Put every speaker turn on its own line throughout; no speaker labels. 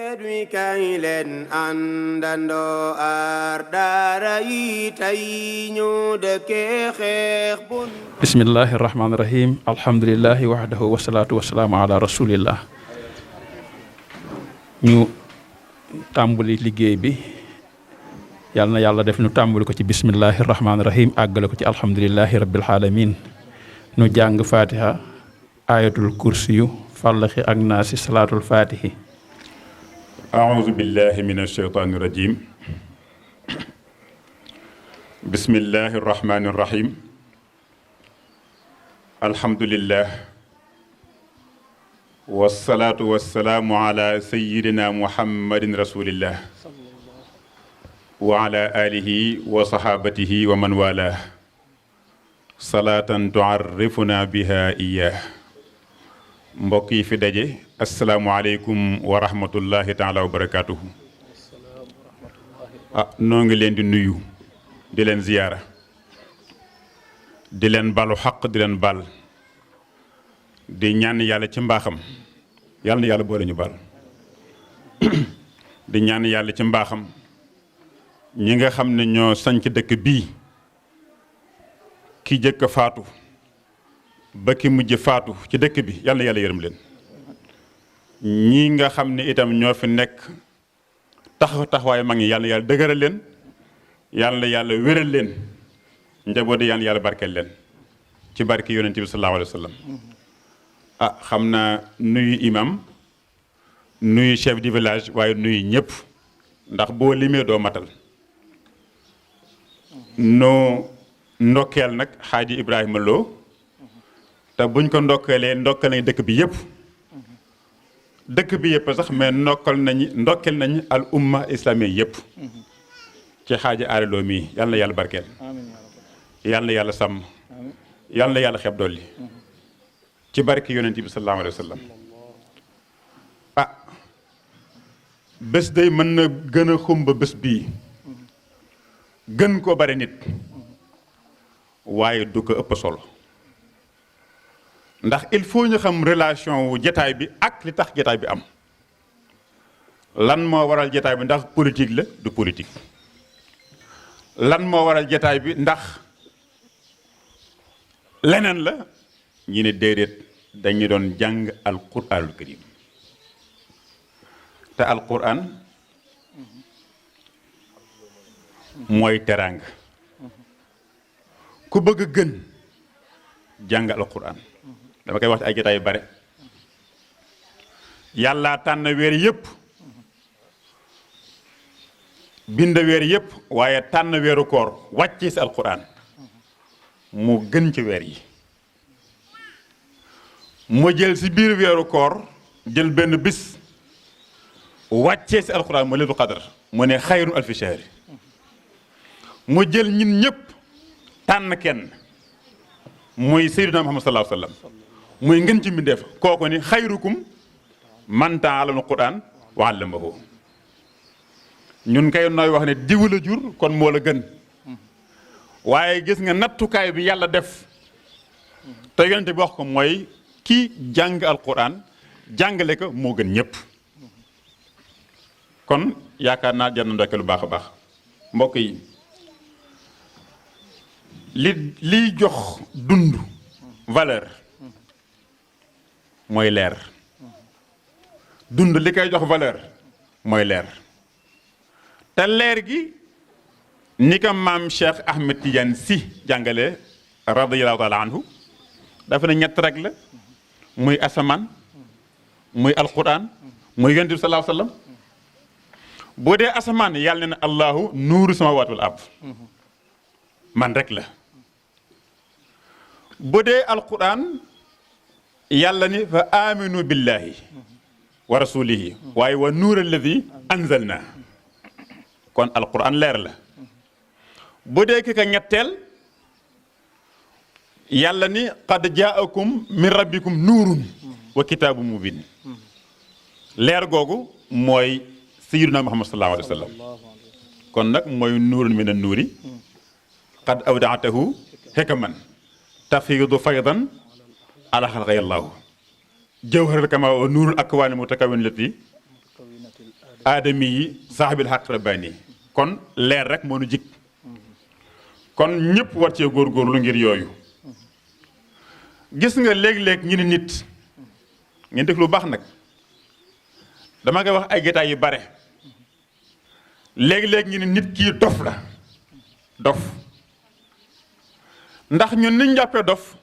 xeet wi kay leen àndandoo aar daara yi tey ñu dëkkee xeex bun
bismillahi rahmaani rahim alhamdulillahi wahdahu wasalaatu wasalaamu ala rasulillah ñu tàmbali liggéey bi yàlla na yàlla def ñu tàmbali ko ci bismillahi rahmaani rahim àggale ko ci alhamdulillahi rabbil alamin ñu jàng fatiha ayatul kursiyu fallaxi ak naasi salaatul fatihi
أعوذ بالله من الشيطان الرجيم بسم الله الرحمن الرحيم الحمد لله والصلاة والسلام على سيدنا محمد رسول الله وعلى آله وصحابته ومن والاه صلاة تعرفنا بها إياه mbokk yi fi daje asalaamualeykum wa rahmatullahi taala wa barakaatuhu noo ngi leen di nuyu di leen ziyaara di leen balu xaq di leen bal di ñaan yàlla ci mbaaxam yàlla na yàlla boole ñu bal di ñaan yàlla ci mbaaxam ñi nga xam ne ñoo sanc dëkk bii ki jëkk faatu ba ki mujj faatu ci dëkk bi yàlla na yàlla yërëm leen ñii nga xam ne itam ñoo fi nekk taxawaay mag ñi yàlla na yàlla dëgëral leen yàlla na yàlla wéral leen njaboot yàlla na yàlla barkeel leen ci barke yonent bi sallallahu alayhi wa sallam xam naa nuyu imam nuyu chef du village waaye nuyu ñëpp ndax boo limee doo matal noo ndokkeel nag xaaji Ibrahima Lo te buñ ko ndokkeelee ndokkal nañ dëkk bi yëpp sax mais ndokkeel nañu al umma islamique yëpp ci xaaji aareloo mii yal na yàlla barkeel yal na yàlla sàmm yal na yàlla xeeb dolli ci barke yonent bi sallallahu alayhi wa sallam bés day mën na gën a xumba bés bii gën koo bare nit waaye du ko ëpp solo ndax il faut ñu xam relation wu jataay bi ak li tax jataay bi am lan moo waral jataay bi ndax politique la du politique lan moo waral jataay bi ndax leneen la ñu ne déedéet dañu doon jàng alquranul karim te alquran mooy teraanga ku bëgg gën jàng alquran dama koy wax ci ay jotaay yu bare yàlla tànn weer yëpp bind weer yëpp waaye tànn weeru koor wàcce si alquran mu gën ci weer yi mu jël si biir weeru koor jël benn bis wàccee si alquran mu laylatul qadr mu ne xayrun alfi shahri mu jël ñun ñëpp tànn kenn muy sayyiduna Muhammad sallallahu alayhi wa sallam muy ngën ci mbindeef kooku ni xayrukum man ta'allama alquran wa 'allamahu ñun kay nooy wax ne diw la jur kon moo la gën waaye gis nga nattukaay bi yàlla def te yonente bi wax ko mooy ki jàng alquran jàngale ko moo gën ñëpp kon yaakaar naa jar na ndokke lu baax a baax mbokk yi liy jox dund valeur mooy leer dund li koy jox valeur mooy leer te leer gi ni ko maam Cheikh Ahmed Tidiane Sy jàngale radiyallahu taala anhu dafa ne ñett rek la muy asamaan muy alquran muy yonent bi sallallahu alayhi wasallam boo dee asamaan yàlla ne na allahu nuuru samawati wal ard man rek la bu dee alquran yàlla ni fa aminu billahi wa rasulihi waaye wa nuur alladi anzalna kon alquran leer la bu dee ki ka ñetteel yàlla ni qad jaakum min rabbikum nuurun wa kitaabu mubin leer googu mooy sayyiduna muhammad sallallahu alayhi wa sallam kon nag mooy nuurun min an nuuri qad awdaatahu hikaman tafiidu faydan ala xalqa yàllaahu jawharal kamaa wa nuurul akwaani mutakawwin lati aadami yi saaxibil xaq rabbaani kon leer rek moo nu jik kon ñëpp war cee góorgóorlu ngir yooyu gis nga léeg-léeg ñu ni nit ngeen déglu baax nag dama koy wax ay gétaay yu bare léeg-léeg ñu ni nit kii dof la dof ndax ñun niñ jàppee dof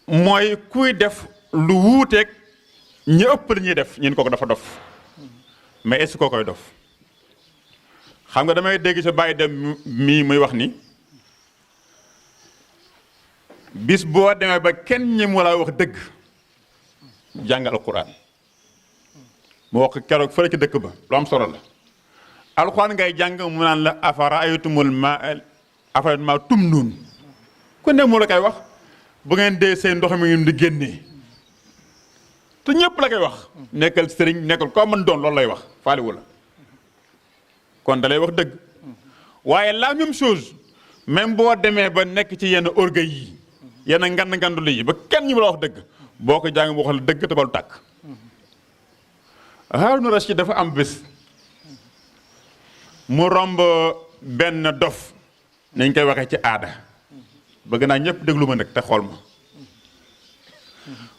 mooy kuy def lu wuuteeg ñi ëpp li ñuy def ñun kooku dafa dof mais est-ce que koo koy dof xam nga damay dégg sa bàyyi dem mii muy wax ni bis boo demee ba kenn ñi mu la wax dëgg jàngal alquran mu wax keroog fële ci dëkk ba lu am solo la alquran ngay jàng mu naan la afara'aytumul maa tumnuun ku ne mu la koy wax bu ngeen dee seen ndox mi ngeen di génnee te ñëpp la koy wax nekkal sëriñ nekkal koo mën doon loolu lay wax faaliwu la kon da lay wax dëgg waaye la même chose même boo demee ba nekk ci yenn orgueil yi yenn ngand yi ba kenn ñu la wax dëgg boo ko jàng mu wax la dëgg te balu tàkk Haaruna Rashid dafa am bés mu romb benn dof nañ koy waxee ci aada bëgg naa ñëpp déglu ma nag te xool ma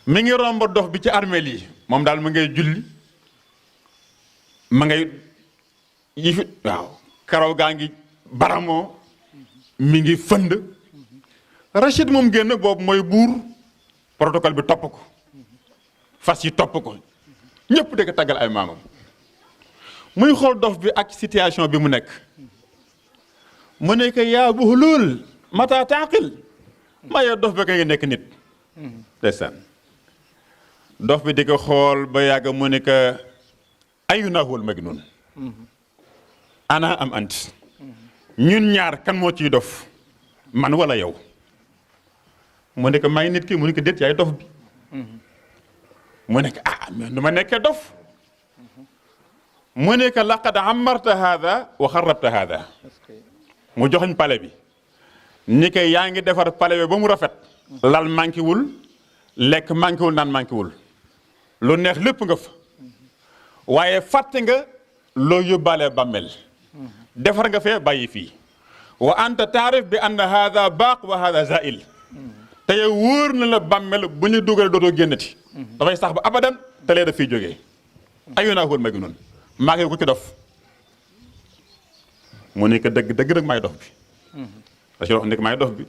mi ngi romb dof bi ci armeel yi moom daal ma ngay julli ma ngay yifi waaw karaw gaa ngi baramoo mi ngi fënd Rachid moom génn boobu mooy buur protocole bi topp ko fas yi topp ko ñëpp di ko taggal ay maamam muy xool dof bi ak situation bi mu nekk mu nekk yaa bu hulul mata taaqil maa yow dof bi ka nga nekk nit ndeysaan dof bi di ko xool ba yàgg mu nekk ayunaa huwal majnuun ana am ant ñun ñaar kan moo ciy dof man wala yow mu nekk may nit ki mu nekk déet yaay dof bi mu nekk mais nu ma nekkee dof mu nekk laqad amarta hada wa xarabta hada mu joxoñ pale bi ni ko yaa ngi defar pale bi ba mu rafet lal manqué wul lekk manqué wul naan manqué wul lu neex lépp nga fa waaye fàtte nga loo yóbbaale bàmmeel defar nga fee bàyyi fii wa anta taarif bi anna hada baaq wa hada zail te yow wóor na la bàmmeel bu ñu dugalee dootoo génnati dafay sax ba abadan te lee daf fiy jógee ayunaa huwal majnuun maa ngi ko ci dof mu nekk dëgg dëgg nag may dof bi parce que nekk may dof bi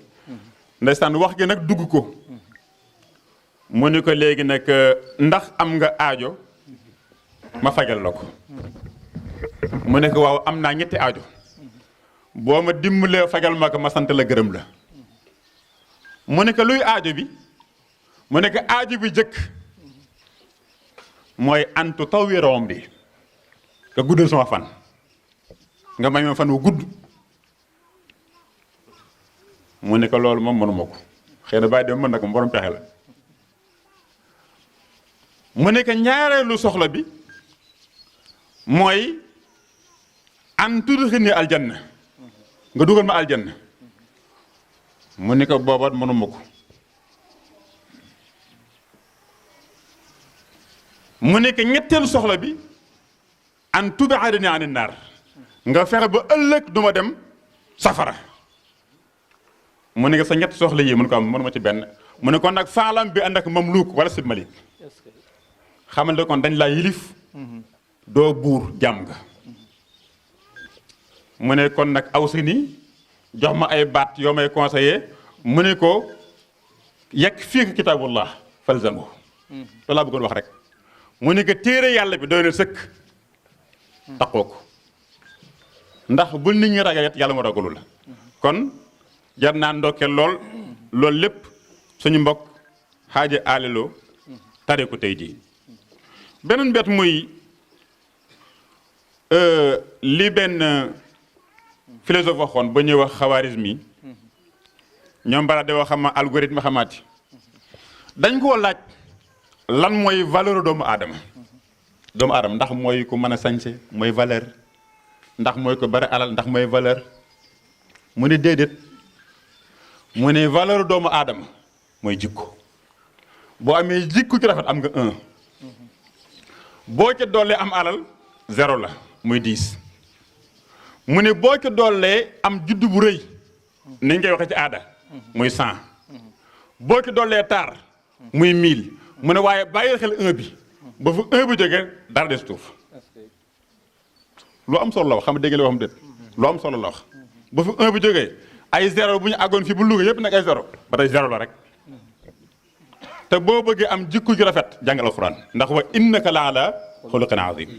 ndeysaan wax gi nag dugg ko mu ni ko léegi nag ndax am nga aajo ma fajal la ko mu nekk waaw am naa ñetti aajo boo ma dimbalee fajal ma ko ma sant la gërëm la mu nekk luy aajo bi mu nekk aajo bi jëkk mooy antu taw wi rawam di nga guddal sama fan nga may ma fan wu gudd mu nekk loolu moom mënuma ko xëy na bàyyi dem mën na ko borom pexe la mu nekk ñaareelu soxla bi mooy an tudxini aljanna nga dugal ma aljanna mu nekk booba mënuma ko mu nekk ñetteelu soxla bi an tubaadani ani naar nga fexe ba ëllëg duma dem safara mu nekk sa ñett soxla yi mun ko am mënuma ci benn mu ne kon nag faalam bi ànd ak mamluuk wala sib malik xamal ne kon dañ laa yilif doo buur jàmm nga mu ne kon nag aw si ni jox ma ay baat yoo may conseillé mu ne ko yegg fii kitaabullah falzamu loolu laa bëggoon wax rek mu ne ko téere yàlla bi doy na sëkk taqoo ko ndax bul nit ñi ragalet yàlla mu ragalu la kon jar naa ndokkeel loolu lépp suñu mbokk xaaja aaliloo tare ko tey jii beneen bet muy li benn philosophe waxoon ba ñuy wax xawaarisme yi ñoom bara de wax xama algorithme xamaati dañ koo laaj lan mooy valeur doomu aadama ndax mooy ku mën a sañse mooy valeur ndax mooy ko bari alal ndax mooy valeur mu ne déedéet mu ne valeur doomu aadama mooy jikko boo amee jikko ci rafet am nga 1 boo ca doolee am alal 0 la muy 10 mu ne boo ci dollee am juddu bu rëy ni ngay waxee ci aada muy 100 boo ci dollee taar muy 1000 mu ne waaye bàyyi xel 1 bi ba fu 1 bi jógee dara des tuuf lu am solo la wax xam nga dégg nga li waxam déet lu am solo la wax ba fu 1 bi jógee ay zéro bu ñu àggoon fii bu Louga yëpp nag ay zéro ba tey zéro la rek te boo bëggee am jikko ju rafet jàngal alxuraan ndax wa innaka la ala xuluqin azim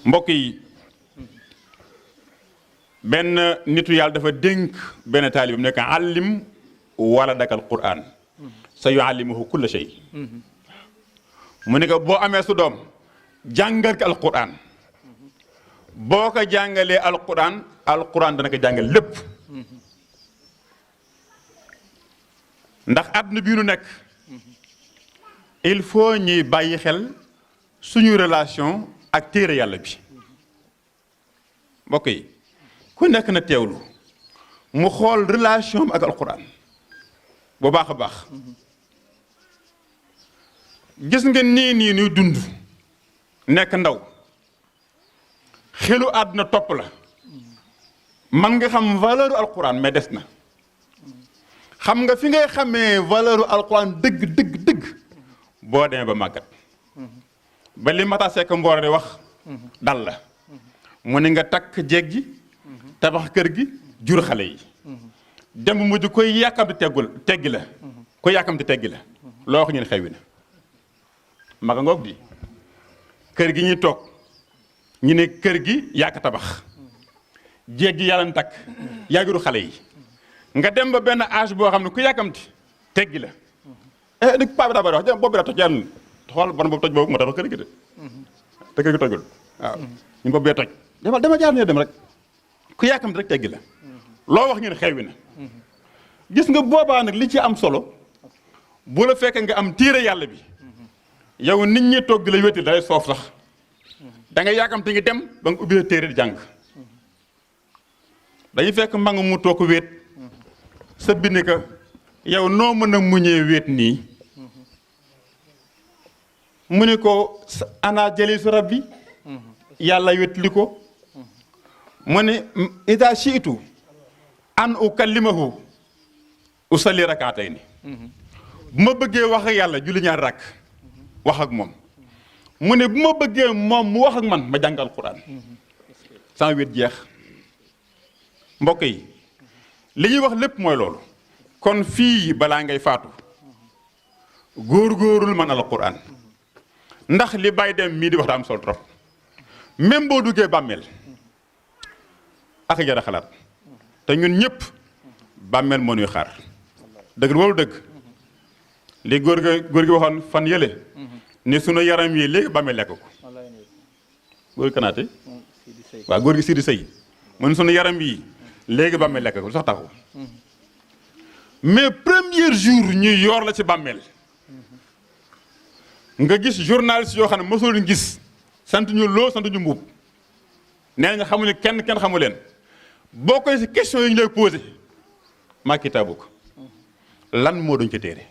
mbokk yi benn nitu yàlla dafa dénk benn taalibam nekk allim waladaka alquran sa yuallimuhu kulla shay mu ne ko boo amee su doom jàngal ko alquran boo ko jàngalee alquran dana ko jàngal lépp ndax àdduna bii nu nekk il faut ñuy bàyyi xel suñu relation ak téere yàlla bi mbokk yi ku nekk na teewlu mu xool relation ak alquran bu baax a baax gis nga nii nuy dund nekk ndaw xelu àdduna topp la man nga xam valeur alquran mais des na xam nga fi ngay xamee valeur alquran dëgg boo demee ba màggat ba li Mata Seck Mboor di wax dal la mu ne nga takk jeeg ji tabax kër gi jur xale yi dem mujj koy yàkkamti teggi la koy yàkkamti teggi la loo wax ñu ne xewi na maga ngoog di kër gi ñuy toog ñu ne kër gi yàkk tabax jeeg gi yàlla na takk yaa jur xale yi nga dem ba benn âge boo xam ne ku yàkkamti teggi la di paa bi daa bari wax boobu bi daa toj yàlla xool bon boobu toj boobu moo tax kër gi de te kër gi tojul waaw ñu boobu bee toj dama jaar ne dem rek ku yàkkamti rek teggi la loo wax ngeen xewi na gis nga boobaa nag li ci am solo bu la fekkee nga am téere yàlla bi yow nit ñi toog di la wétti day soof sax da nga yàkkamti ngi dem ba nga ubbi la téere di jàng dañuy fekk mbang mu toog wéet sa bind ka yow noo mën a muñee wéet nii mu ne ko ana jëli su rabbi yàlla wét li ko mu ne ida shiitu an ukallimahu usalli rakaatayni bu ma bëggee wax ak yàlla julli ñaari rakk wax ak moom mu ne bu ma bëggee moom mu wax ak man ma jàng alquran sans wét jeex mbokk yi li ñuy wax lépp mooy loolu kon fii balaa ngay faatu góor-góorul man alquran ndax li bàyyi dem mii di wax daa am solo trop même boo duggee bàmmeel ak jara xalaat te ñun ñëpp bàmmeel moo ñuy xaar dëgg loolu dëgg li góor gi waxoon fan yële ni sunu yaram yi léegi bàmmeel lekk ko góor kanaate waaw góor gi Sidi Sey mun sunu yaram yi léegi bàmmeel lekk ko lu sax taxu mais premier jour ñuy yoor la ci bàmmeel nga gis journaliste yoo xam ne mosul gis sant ñu loo sant ñu mbuub nee nañ xamuñu kenn xamu leen boo koy si question yi ñu lay posé maa kitaabu ko lan moo doon ci téere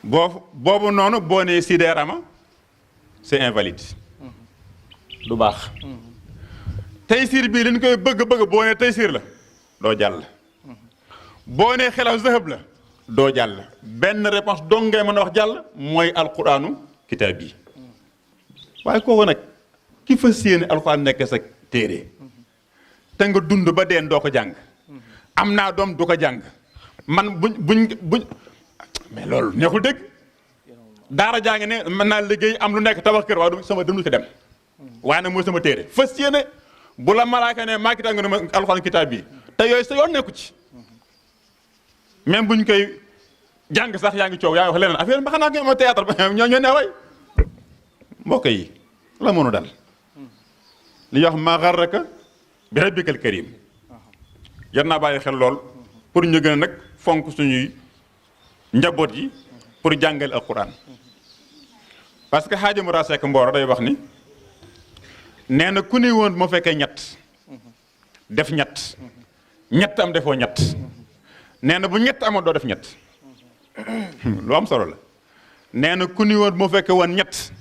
boobu noonu boo nee Sidé Rama c'est invalide du baax Taysiir bii liñ koy bëgg boo nee Taysiir la doo jàll boo nee Xilaasu Zahab la doo jàll benn réponse dong ngay mën a wax jàll mooy alquraanu kitaab bi waaye kooku nag ki fas yéene alquraan nekk sa téere te nga dund ba deen doo ko jàng am naa doom du ko jàng man buñ mais loolu neexul dëgg daara jaa ngi ne mën naa liggéey am lu nekk tabax kër waaye du sama dund ko dem waaye nag mooy sama téere fas yéene bu la malaaka ne maa kitaab nga ne ma alxuraan kitaab bi te yooyu sa yoon nekku ci même buñ koy jàng sax yaa ngi coow yaa ngi wax leneen affaire ba xanaa ngeen ma théâtre ba ñoo ne way mbokk yi la mënu dal li ñuy wax maa garraka bi rabbikal karim jar naa bàyyi xel lool pour ñu gën a nag fonk suñuy njaboot yi pour jàngale alquran parce que Xaaji Mura Sekk Mbooro day wax ni nee na ku ni woon moo fekkee ñett def ñett am defoo ñett nee na bu ñett amoon doo def ñett lu am solo la nee na ku ni woon moo fekkee woon ñett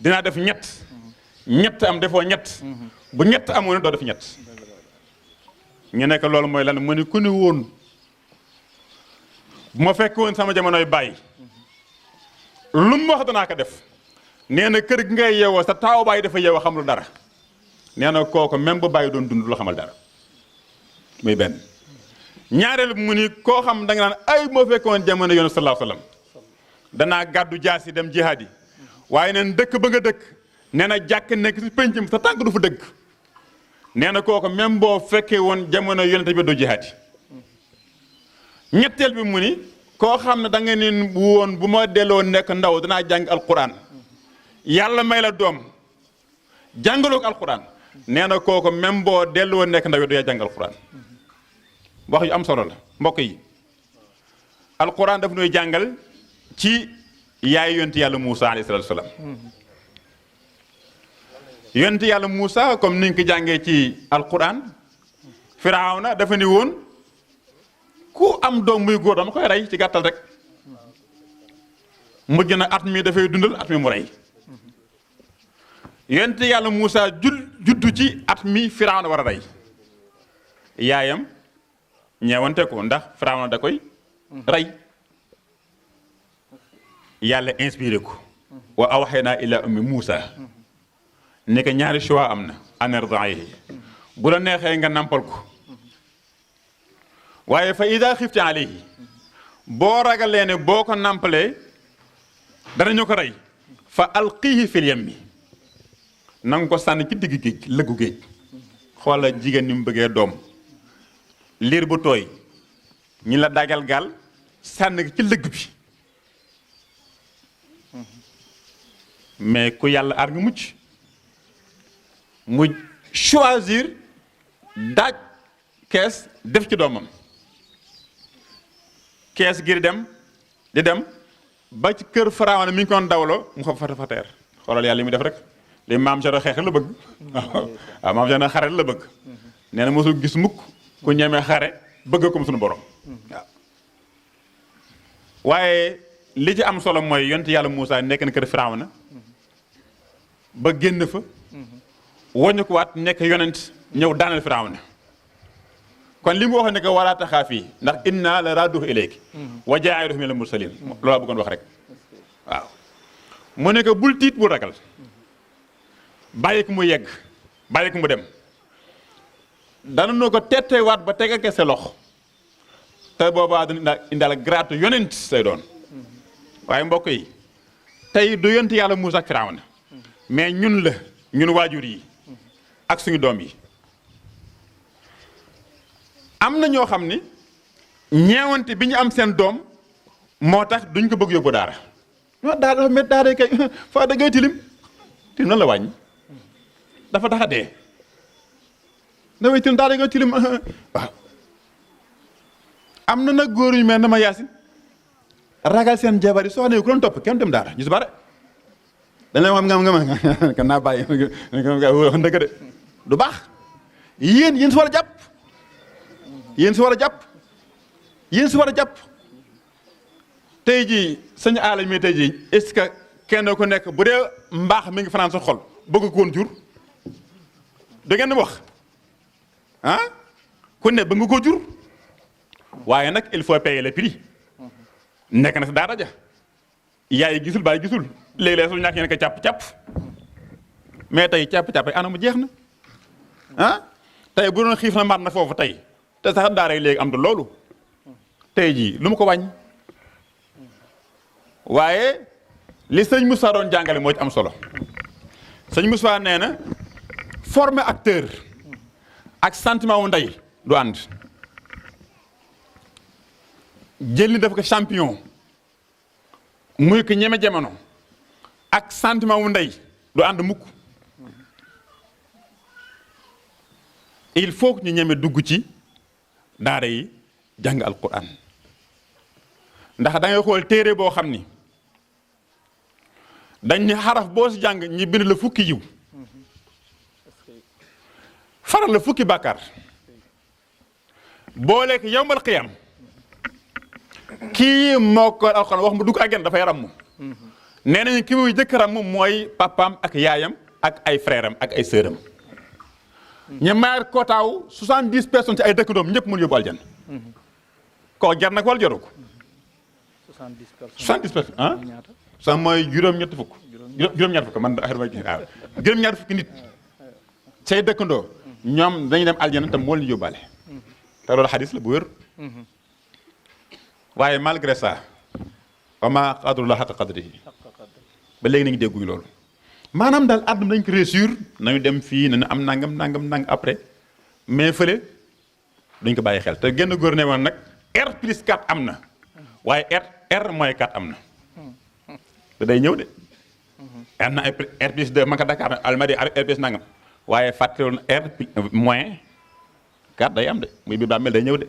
dinaa def ñett am defoo ñett bu ñett amoon doo def ñett ñu nekk loolu mooy lan mu ni ku ni woon bu ma fekk woon sama jamonoy bàyyi lu mu wax danaa ko def nee na kër gi ngay yeewoo sa taaw bàyyi dafa yeewoo xamul dara nee na kooku même bu bàyyi doon dund lu xamal dara muy benn ñaareel mu ni koo xam da nga naan ay moo fekk woon jamono yoonu sallallahu alayhi wasallam danaa gàddu jaasi dem jihaad yi waaye neen dëkk ba nga dëkk nee na jàkk nekk si pénc mi sa tànk du fa dëgg nee na kooku même boo fekkee woon jamono yonente bi doo jihaad yi ñetteel bi mu ni koo xam ne da nga ne woon bu ma delloo nekk ndaw danaa jàng alquran yàlla may la doom jàngaloo ko alquran nee na kooku même boo delloo nekk ndaw du yaa jàng alquran wax yu am solo la mbokk yi alquran daf nuy jàngal ci yaay yonti yàlla Moussa alayhi salaatu salaam yonti yàlla Moussa comme niñ ko jàngee ci alquran Firawna dafa ni woon ku am doom muy góor dama koy rey ci gàttal rek mujj na at mi dafay dundal at mi mu rey yonti yàlla Moussa juddu ci at mi Firawna war a rey yaayam ñeewante ko ndax Firawna da koy rey yàlla inspiré ko wa awhaynaa ilaa ummi Moussa ne ko ñaari choix am na an ardi'ihi bu la neexee nga nampal ko waaye fa idaa xifti alayhi boo ragalee ne boo ko nampalee danañu ko rey fa alqiihi fil yammi na nga ko sànni ci digg géej lëggu géej xoola jigéen ni mu bëggee doom liir bu tooy ñi la dagal gaal sànni ci lëgg bi mais ku yàlla aar nga mucc mu choisir daaj kees def ci doomam kees gi di dem ba ci kër Firawna mi ngi koon dawloo mu ko fateer xoolal yàlla li muy def rek li maam Cheikh xeex la bëgg waaw maam Cheikh xare la bëgg nee na mosul gis mukk ku ñemee xare bëgg ko suñu borom waaw waaye li ci am solo mooy yonent yàlla Moussa nekk na kër Firawna ba génn fa woñu ko waat nekk yonent ñëw daaneel Firawna kon li mu wax ne que wala taxaafi ndax inna la raaduhu ilayki wa jaa'iluhu minal mursaliin loolu laa bëggoon wax rek waaw mu ne que bul tiit bul ragal bàyyi ko mu yegg bàyyi ko mu dem dana noo ko tetteewaat ba teg ak sa loxo te boobaa dana indaal gratu yonent say doon waaye mbokk yi tey du yonent yàlla Muusaa ak Firawna mais ñun la ñun waajur yi ak suñu doom yi am na ñoo xam ni ñeewante bi ñu am seen doom moo tax duñ ko bëgg yóbbu daara daara dafa met daara kay fa da ngay tilim tilim nan la wàññi dafa tax a dee dafay tilim daara ngay tilim waaw am na nag góor yu mel na ma yaasin ragal seen jabar yi soxna yi ku doon topp kenn dem daara ñu si bare dañ lay wax nga kan naa bàyyi wax dëgg de du baax yéen si war a jàpp yéen si war a jàpp tey jii sëñ aala mi tey jii est-ce que kenn ku nekk bu dee mbaax mi ngi fanaan sa xol bëgg ko woon jur da ngeen wax ah ku ne bëgg nga koo jur waaye nag il faut payer le prix nekk na si daara ja yaay gisul baay gisul léeg-léeg suñu ñàkk yéen ko càpp-càpp mais tey càpp-càpp ana mu jeex na ah tey bu doon xiif na mar na foofu tey te sax daara yi léegi am du loolu tey jii lu mu ko wàññi waaye li sëñ Moussa doon jàngale moo ci am solo sëñ Moussa nee na former acteur ak sentiment wu ndey du ànd jël ni def ko champion muy ko ñeme jamono ak sentiment wu ndey du ànd mukk il faut que ñu ñeme dugg ci daara yi jàng alquran ndax da ngay xool téere boo xam ni dañ ni xaraf boo si jàng ñi bind la fukki yiw faral la fukki bàkkaar boo lekk yowmal qiyam kii moo ko alquran wax mu dugg àjjana dafay ram nee nañu ki muy jëkkëram moom mooy papaam ak yaayam ak ay frère am ak ay sœuram ñu mayaat kootaaw 70 personnes ci ay dëkkandoom ñëpp mën yóbbu aljan koo jar nag wala jaru ko 70 personnes ah sax mooy juróom-ñetti fukk man affaire may waaw juróom-ñaari fukki nit say dëkkandoo ñoom dañuy dem aljana tam moo leen yóbbaale te loolu xadis la bu wér waaye malgré ça wa maa qadarullah haqqa qadrihi ba léegi nañu dégguñu loolu maanaam daal àdduna dañ ko réussir nañu dem fii nañu am nangam après mais fële duñ ko bàyyi xel te genn góor ne woon nag R+4 am na waaye R-4 am na te day ñëw de am na R+2 man ka Dakar Almadi R+ nangam waaye fàttewoon R-4 day am de muy biir bàmmeel day ñëw de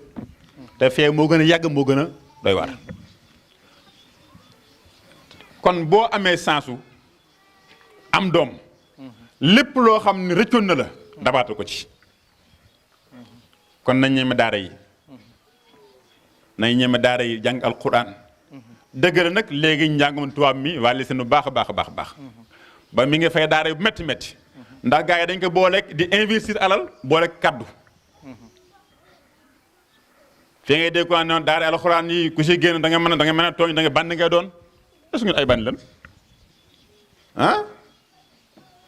te fee moo gën a yàgg moo gën a doy waar kon boo amee sensu am doom lépp loo xam ne rëccoon na la dabaatu ko ci kon nañ ñeme daara yi jàng alquran dëgg la nag léegi njàngum tubaab mi wàlli seen bu baax a baax ba mi ngi fay daara yu métti ndax gars yi dañ ko booleeg di investir alal booleeg kaddu fii ngay dégg ko noonu daara alquran yi ku si génn da nga mën a tooñ da nga bànn ngay doon est-ce que ay bànn lan ah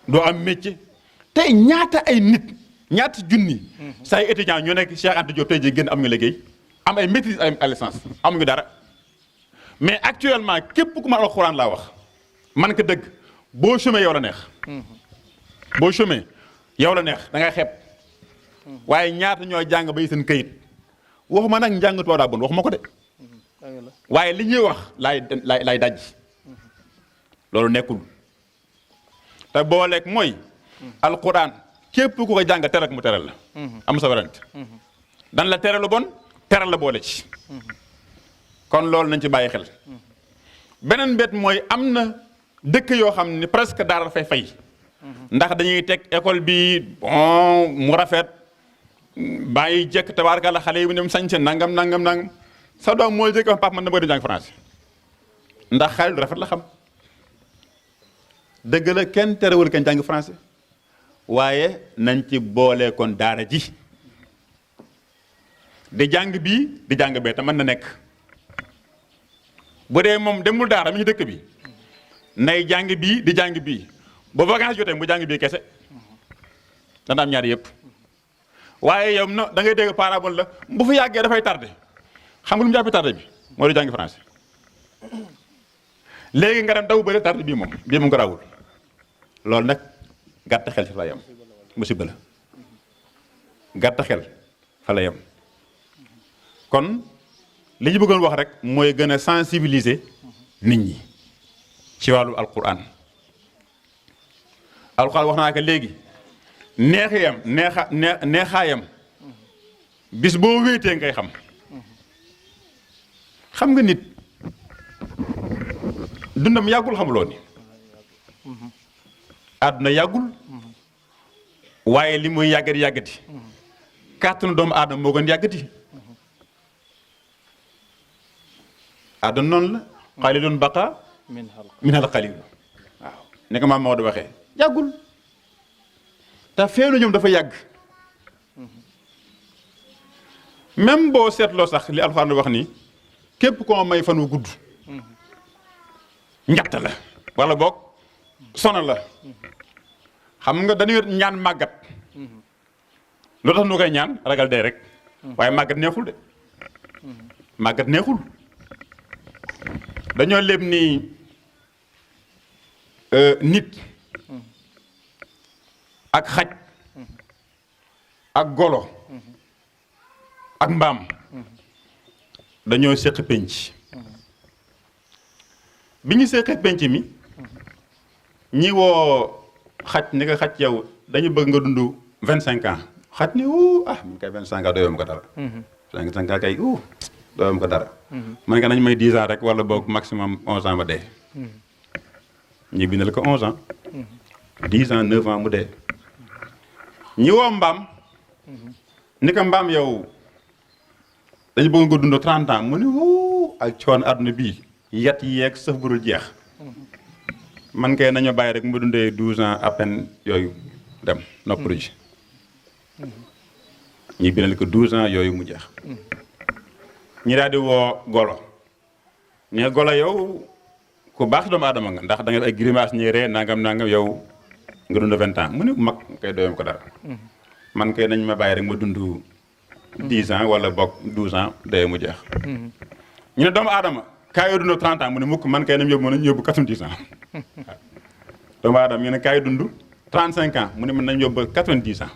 doo am métier tey ñaata ay nit ñaata junni say étudiants ñoo nekk Cheikh Anta Diop tey jii génn am nga liggéey am ay maîtrise ay licence amuñu dara mais actuellement képp ku ma alxuraan laa wax man ko dëgg boo chômé yow la neex da ngay xeeb waaye ñaata ñoo jàng bay seen këyit waxuma nag njàng tubaab daa bon waxuma ko de waaye li ñuy wax laay daj loolu nekkul te booleeg mooy alquran képp ku ko jàng teral mu teral la am sa warante dan la teral lu bon teral la boole ci kon loolu nañ ci bàyyi xel beneen bet mooy am na dëkk yoo xam ne presque daara dafay fay ndax dañuy teg école bi bon mu rafet bàyyi jëkk tabaarkalla xale yi mu dem sañse nangam sa doom mooy jëkk wax papa man na bëgg di jàng français ndax xale lu rafet la xam dëgg la kenn terewul kenn jàng français waaye nañ ci boole kon daara ji di jàng bii di jàng bee te mën na nekk bu dee moom demul daara mi ñu dëkk bi nay jàng bii di jàng bii ba vacances jotee mu jàng bii kese dana am ñaari yëpp waaye yow no da ngay dégg parabole la bu fi yàggee dafay tardé xam nga lu mu jàppee tardé bi moo di jàng français léegi nga dem daw bëri tardé bii moom ko rawul loolu nag gàtt xel ci fa la yem musiba la gàtt xel fa la yem kon li ñu bëggoon wax rek mooy gën a sensibiliser nit ñi ci wàllu alquran wax naa ko léegi neexaayam bis boo wéetee ngay xam nga nit dundam yàggul xamuloo ni àdduna yàggul waaye li muy yàggati kàttanu doomu aadama moo gën yàggati àdduna noonu la xaalidun baqa min al xalil waaw ne ko maam Maodo waxee yàggul te feenu ñoom dafa yàgg même boo seetloo sax li alxuraan wax ni képp koo may fan wu gudd njatt la wala boog sonal la xam nga dañuy ñaan màggat lu tax nu koy ñaan ragal dee rek waaye màggat neexul de màggat neexul dañoo léeb ni nit ak xaj ak golo ak mbaam dañoo séq penc bi ñu séqee penc mi ñi woo xaj ni ko xaj yow dañu bëgg nga dund 25 ans xaj ni mun kay 25 ans doyoom ko dara 25 ans kay doyoom ko dara man nga nañ may 10 ans rek wala boog maximum 11 ans ba dee ñi bindal ko 11 ans 10 ans 9 ans mu dee ñi woo mbaam ni ko mbaam yow dañu bëgg nga dund 30 ans mu ni ak coon àdduna bii yat yeeg sëf burul jeex man kay nañu bàyyi rek mu dundee 12 ans à peine yooyu dem noppalu ji ñi bindal ko 12 ans yooyu mu jeex ñi daal di woo golo ne golo yow ku baax doomu aadama nga ndax da nga ay grimace ñi ree nangam yow nga dund 20 ans mu ne mag kay doyam ko dara man kay nañ ma bàyyi rek ma dund 10 ans wala boog 12 ans doye mu jeex ñu ne doomu aadama kaay dund 30 ans mu ne mukk man kay nañ yóbbu 90 ans doomu aadama ñu ne kaay dund 35 ans mu ne mën nañ yóbbu 90 ans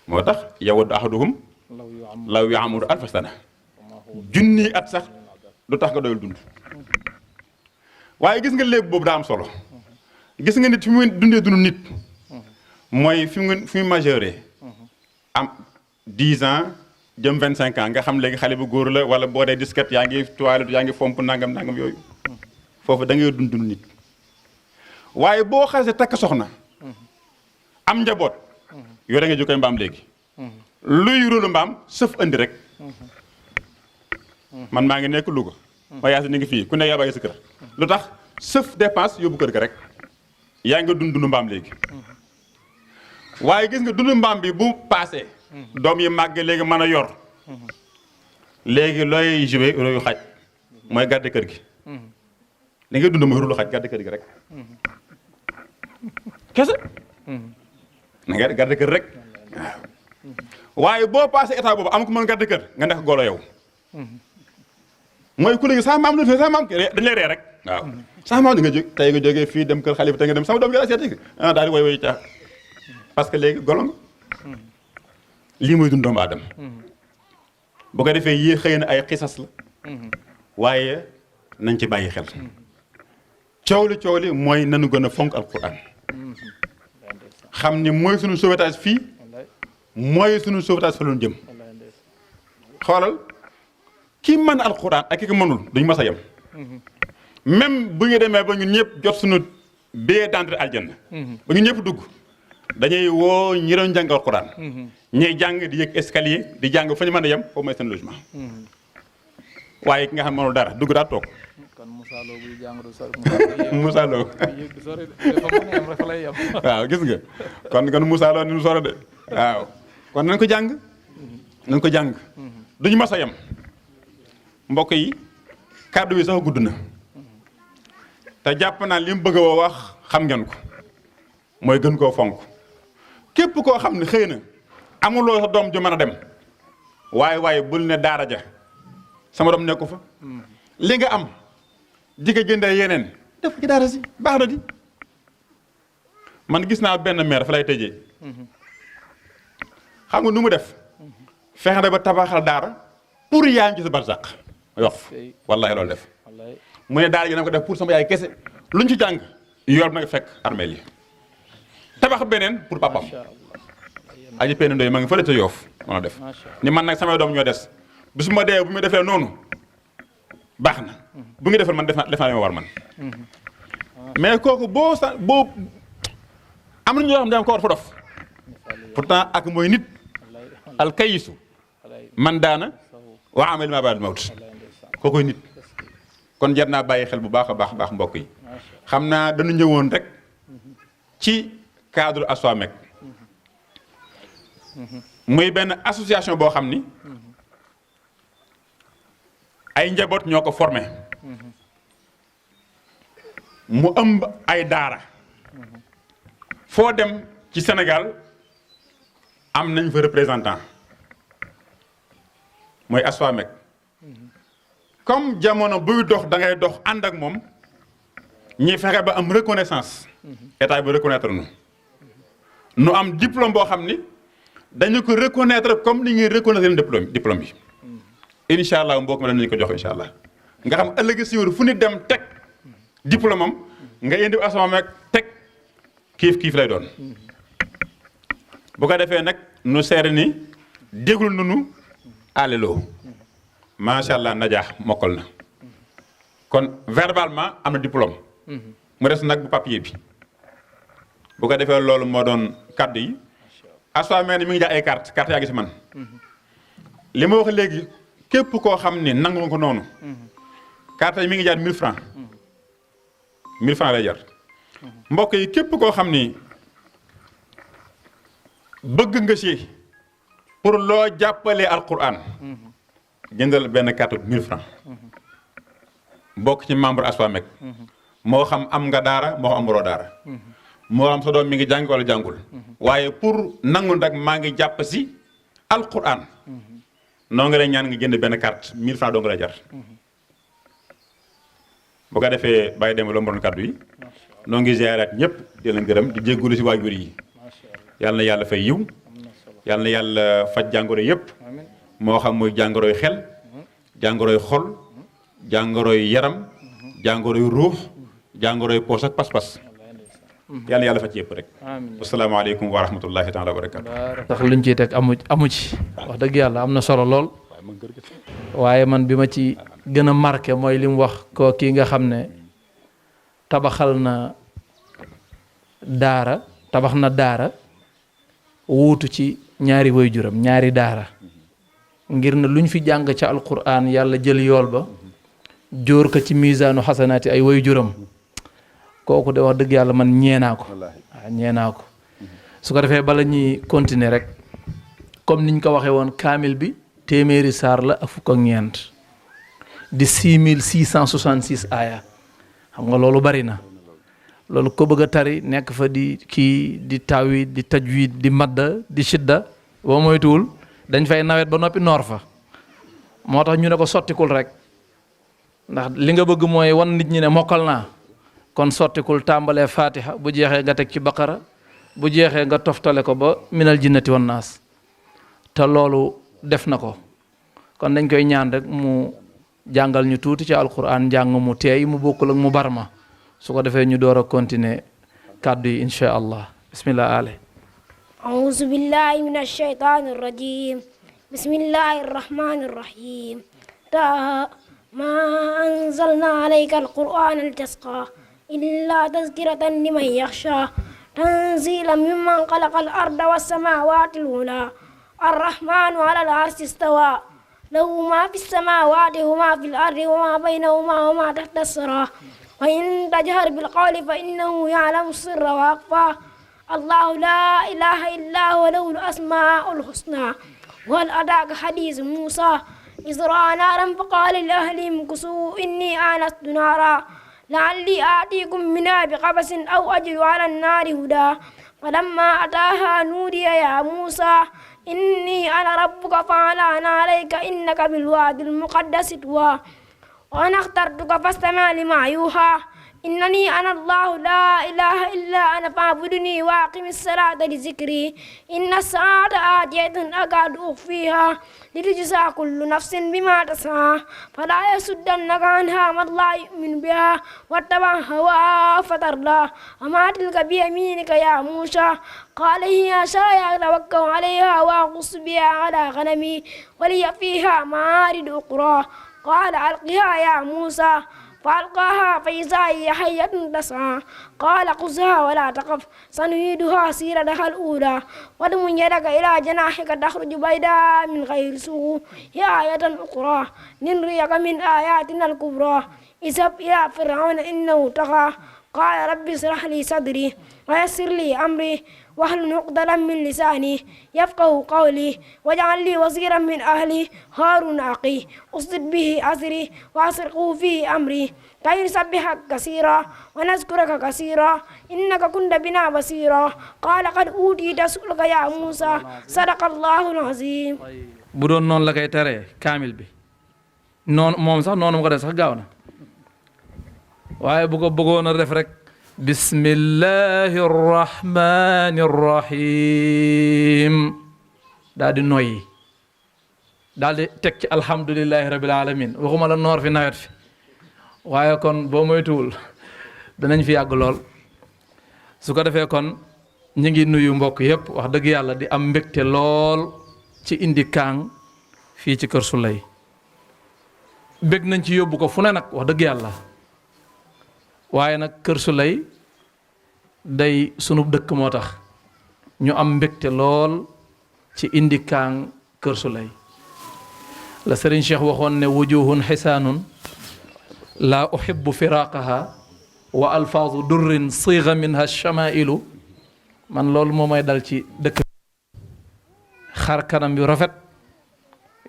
moo tax yawaddu ahaduhum law ya'muru alfa sana junni at sax du tax nga doyul dund waaye gis nga léegi boobu daa am solo gis nga nit fi muy dundee dund nit mooy fi muy majeure am 10 ans jëm 25 ans nga xam léegi xale bu góor la wala boo dee disquette yaa ngi toilette yaa ngi fomp nangam yooyu foofu da ngay dund nit waaye boo xasee takk soxna am njaboot yore nga jógee mbaam léegi luy róolu mbaam sëf andi rek man maa ngi nekk Louga ma yaa si ni ngi fii ku ne yaa bàyyi sa kër lu tax sëf dépense yóbbu kër ga rek yaa nga dund mbaam léegi waaye gis nga dund mbaam bi bu paasee doom yi màgg léegi mën a yor léegi looy joué royu xaj mooy garde kër gi li ngay dund mooy rulu xaj garde kër gi rek kese na nga garde kër rek waaw waaye boo passé état boobu am ko mën garde kër nga nekk golo yow mooy ku léegi sa maam la sa maam dañ lay ree rek waaw sa maam di nga jóg tey nga jógee fii dem kër xalifa tey nga dem sama doom gi la seeti daal di woy caa parce que léegi golo nga lii mooy dund doomu aadama bu ko defee yii xëy na ay xisas la waaye nañ ci bàyyi xel coow li mooy nanu gën a fonk alquran xam ni mooy suñu sauvetage fii mooy suñu sauvetage fa loon jëm xoolal ki mën alquran ak ki ko mënul duñ mas a yem même bu ñu demee ba ñun ñëpp jot suñu billet d'entrée aljanna ba ñun ñëpp dugg dañuy woo ñi doon jàng alquran ñuy jàng di yëg escalier di jàng fa ñu mën a yem foofu mooy seen logement waaye ki nga xam mënul dara dugg daa toog
kon Moussa Lo buy jàng du sori
Moussa Lo waaw gis nga kon Moussa Lo ni mu sore de waaw kon nañ ko jàng duñu mas a yem mbokk yi kàddu yi sax gudd na te jàpp naa li mu bëgg a wax xam ngeen ko mooy gën koo fonk képp koo xam ne xëy na amuloo sa doom ju mën a dem waaye bul ne daara ja sama doom nekku fa li nga am di ko jëndee yeneen def ci daara si baax na di man gis naa benn maire fa lay tëjee xam nga nu mu def fexe na ba tabaxal daara pour yaa ngi ci sa barsàq yof wallahi loolu def mu ne daara ji na ko def pour sama yaay kese luñ ci jàng yool na nga fekk armeel yi tabax beneen pour papam aji penn ndoy ma ngi fële ca yoof mën a def ni man nag samay doom ñoo des bis ma dee bu muy defee noonu baax na bu ngi defal man def naa li ma war man mais kooku boo am na ñoo xam ne ko war fa dof pourtant ak mooy nit alkayisu man daana waa amal ma baal mawt kookoy nit kon jar naa bàyyi xel bu baax a baax mbokk yi xam naa dañu ñëwoon rek ci cadre ASWAMEG muy benn association boo xam ni ay njaboot ñoo ko formé mu ëmb ay daara foo dem ci Sénégal am nañ fa représentant mooy ASWAMEG comme jamono buy dox da ngay dox ànd ak moom ñi fexe ba am reconnaissance état bi reconnaître nu am diplôme boo xam ni dañu ko reconnaître comme ni ñuy reconnaître diplôme bi incha allah mbokk ma dañu ko jox incha allah nga xam ëllëg si wér fu nit dem teg diplôme am nga indi ASWAMEG teg kiif lay doon bu ko defee nag nu seere ni déglu nunu alelo macha allah najaax mokkal na kon verbalement am na diplôme mu des nag bu papier bi bu ko defee loolu moo doon kàddu yi ASWAMEG mi ngi jaay ay carte yaa ngi si man li ma wax léegi képp koo xam ne nangu nga ko noonu carte yi mi ngi jaar 1000 francs 1000 francs lay jar mbokk yi képp koo xam ni bëgg nga si pour loo jàppalee alquran jëndal benn carte 1000 francs bokk ci membre Asfamec moo xam am nga daara moo xam amuloo daara moo xam sa doom mi ngi jàng wala jàngul waaye pour nangu nag maa ngi jàpp si alquran noo nga lay ñaan nga jënd benn carte 1000 francs doo nga lay jar bu ko defee bàyyi dem loo moroon kàddu yi noo ngi ziaraat ñëpp di leen gërëm di jéggulu si waajur yi yàlla na yàlla fay yiw yàlla na yàlla faj jàngoro yëpp moo xam muy jàngoroy xel jàngoroy xol jàngoroy yaram jàngoroy ruux jàngoroy poos ak pas-pas yàlla na yàlla faj yëpp rek asalaamaaleykum wa rahmatullahi taala wa barakatu
tax luñ ciy teg amu ci wax dëgg yàlla am na solo lool waaye man bi ma ci gën a marqué mooy li mu wax ko kii nga xam ne tabax na daara wuutu ci ñaari waajuram ñaari daara ngir ne luñ fi jàng ca alquran yàlla jël yool ba jóor ko ci misaanu xasanaati ay waajuram kooku de wax dëgg yàlla man ñeenaa ko su ko defee bala ñuy continuer rek comme niñ ko waxee woon kaamil bi téeméeri saar la ak fukk ak ñeent di 6666 aaya xam nga loolu bari na loolu ko bëgg a tari nekk fa di kii di tawit di tajwid di madda di shidda boo moytuwul dañ fay nawet ba noppi noor fa moo tax ñu ne ko sottikul rek ndax li nga bëgg mooy wan nit ñi ne mokkal naa kon sottikul tàmbalee fatiha bu jeexee nga teg ci baqara bu jeexee nga toftale ko ba minal jinnati wan naas te loolu def na ko kon dañ koy ñaan rek mu jàngal ñu tuuti ci alquran njàng mu teey mu bokkul ak mu barma su ko defee ñu door a continuer kàddu yi insha allah bismillah ale
أعوذ بالله من الشيطان الرجيم بسم الله الرحمن الرحيم طه ما أنزلنا عليك القرآن لتشقى إلا تذكرة لمن يخشى تنزيلا ممن خلق الأرض والسماوات العلى الرحمن على العرش استوى له ما في السماوات وما في الأرض وما بينهما وما تحت الثرى وإن تجهر بالقول فإنه يعلم السر وأخفى الله لا إله إلا هو له الأسماء الحسنى وهل أتاك حديث موسى إذ رأى نارا فقال لأهلهم امكثوا إني آنست نارا لعلي آتيكم منها بقبس أو أجد على النار هدى فلما أتاها نودي يا موسى إني أنا ربك فاعلن عليك إنك بالوادي المقدس طوى وأنا اخترتك فاستمع لما يوحى إنني أنا الله لا إله إلا أنا فاعبدني وأقم الصلاة لذكري إن الساعة آتية أكاد أخفيها لتجزى كل نفس بما تسعى فلا يصدنك عنها من لا يؤمن بها واتبع هواه فتردى وما تلك بيمينك يا موسى قال هي عصاي أتوكل عليها وأقص بها على غنمي ولي فيها مآرب أخرى قال ألقها يا موسى فألقاها فإذا هي حية تسعى قال خذها ولا تخف سنعيدها سيرتها الأولى واضم يدك إلى جناحك تخرج بيضاء من غير سوء هي آية أخرى لنريك من آياتنا الكبرى اذهب إلى فرعون إنه طغى قال رب اشرح لي صدري ويسر لي أمري واحلل عقدة من لساني يفقهوا قولي واجعل لي وزيرا من أهلي هارون أخي أشدد به أزري وأشركه في أمري كي نسبحك كثيرا ونذكرك كثيرا إنك كنت بنا بصيرا قال قد أوتيت سؤلك يا موسى صدق الله العظيم
bu doon noonu la koy teree kaamil bi noonu moom sax noonu mu ko def sax gaaw na waaye bu ko bëggoon a def rek bismillahi rahmani rahim daal di noyyi daal di teg ci alhamdulillahi rabbil alamin waxuma la noor fi nawet fi waaye kon boo moytuwul danañ fi yàgg lool su ko defee kon ñu ngi nuyu mbokk yépp wax dëgg yàlla di am mbégte lool ci indi kaang fii ci Kër Souleye bég nañ ci yóbbu ko fu ne nag wax dëgg yàlla waaye nag Kër Souleye day sunu dëkk moo tax ñu am mbégte lool ci indi kaang Kër Souleye la Serigne Cheikh waxoon ne wujuhun xisaanun laa uhibbu firaqaha wa alfaazu durrin siga minha shamailu man loolu moo may dal ci dëkk xar kanam yu rafet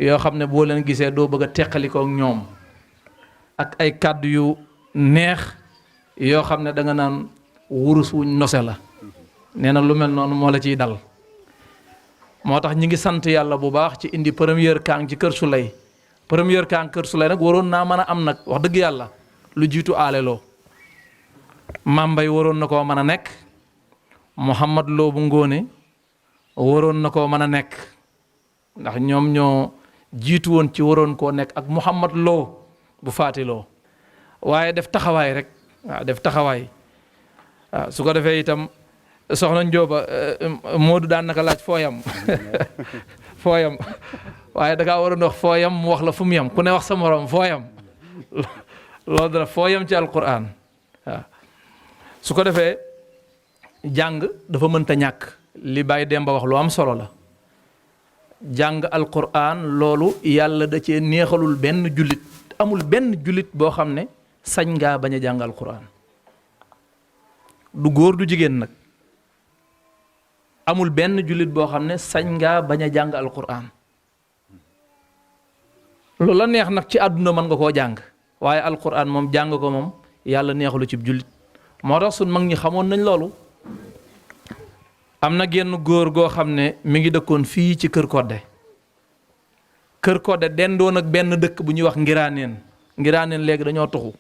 yoo xam ne boo leen gisee doo bëgg a teqalikoo ak ñoom ak ay kàddu yu neex yoo xam ne da nga naan wurus wuñ nose la nee na lu mel noonu moo la ciy dal moo tax ñi ngi sant yàlla bu baax ci indi première kaang ci Kër Souley première kaang Kër Souley nag waroon naa mën a am nag wax dëgg yàlla lu jiitu aaleloo mambay waroon na koo mën a nekk Mouhamad Lo bu Ngóone waroon na koo mën a nekk ndax ñoom ñoo jiitu woon ci waroon koo nekk ak Mouhamad Lo bu faatiloo waaye def taxawaay rek waaw def taxawaay waaw su ko defee itam soxna Njóoba Moodu daan naka laaj fooyam fooyam waaye da ngaa waroon wax fooyam mu wax la fu mu yam ku ne wax sa morom fooyam loolu dara fooyam ci alquran waaw su ko defee jàng dafa mënta ñàkk li Baye Demba wax lu am solo la jàng alquran loolu yàlla da cee neexalul benn jullit amul benn jullit boo xam ne sañ ngaa bañ a jàng alquran du góor du jigéen nag amul benn jullit boo xam ne sañ ngaa bañ a jàng alquran loolu la neex nag ci àdduna mën nga koo jàng waaye alquran moom jàng ko moom yàlla neexalu ci jullit moo tax sun mag ñi xamoon nañ loolu am na genn góor goo xam ne mi ngi dëkkoon fii ci Kër Kodde Kër Kodde dendoon ak benn dëkk bu ñuy wax Ngiraaneen léegi dañoo tuxu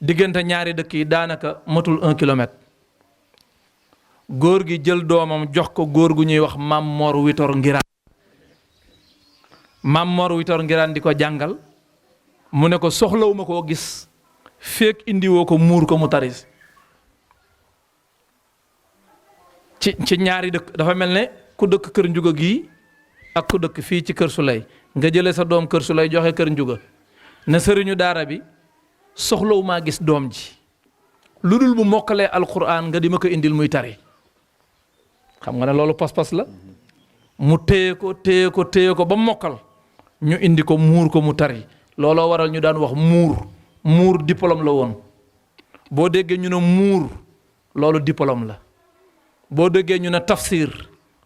diggante ñaari dëkk yi daanaka matul 1 kilomètre góor gi jël doomam jox ko góor gu ñuy wax Mam Mor Witor Ngiraan Mam Mor Witor Ngiraan di ko jàngal mu ne ko soxlawuma koo gis feek indiwoo ko muur ko mu taris ci ñaari dëkk dafa mel ne ku dëkk Kër Njuga gii ak ku dëkk fii ci Kër Souley nga jëlee sa doom Kër Souley joxe Kër Njuga ne sëriñu daara bi soxlawu maa gis doom ji lu dul bu mokkalee alquran nga di ma ko indil muy tari xam nga ne loolu pas-pas la mu téye ko ba mokkal ñu indi ko muur ko mu tari looloo waral ñu daan wax muur diplôme la woon boo déggee ñu ne muur loolu diplôme la boo déggee ñu ne tafsir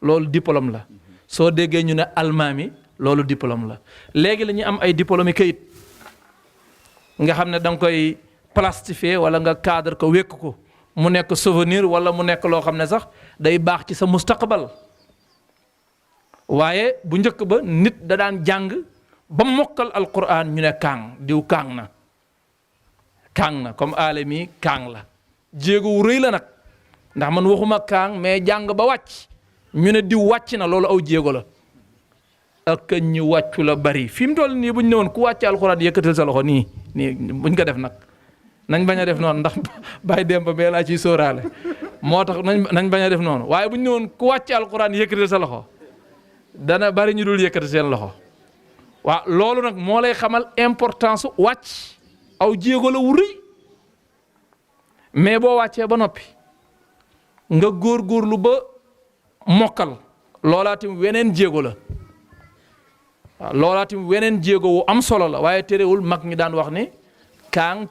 loolu diplôme la soo déggee ñu ne almaami loolu diplôme la léegi la ñuy am ay diplôme yi kayit nga xam ne da nga koy plastifier wala nga cadre ko wékk ko mu nekk souvenir wala mu nekk loo xam ne sax day baax ci sa mustaqbal waaye bu njëkk ba nit da daan jàng ba mokkal alquran ñu ne kaang diw kaang na comme alami kaang la jéego wu rëy la nag ndax man waxuma kaang mais jàng ba wàcc ñu ne diw wàcc na loolu aw jéego la ak ñu wàccu la bari fi mu toll nii bu ñu ne woon ku wàcc alquran yëkkatal sa loxo nii buñ ko def nag nañ bañ a def noonu ndax Baye Demba bee laa ciy sóoraale moo tax nañ bañ a def noonu waaye bu ñu ne woon ku wàcc alquran yëkkatal sa loxo dana bari ñu dul yëkkati seen loxo waaw loolu nag moo lay xamal importance wàcc aw jéego la wu rëy mais boo wàccee ba noppi nga góorgóorlu ba mokkal loolaatim weneen jéego la waaw loolaatim weneen jéego wu am solo la waaye terewul mag ñi daan wax ni kaang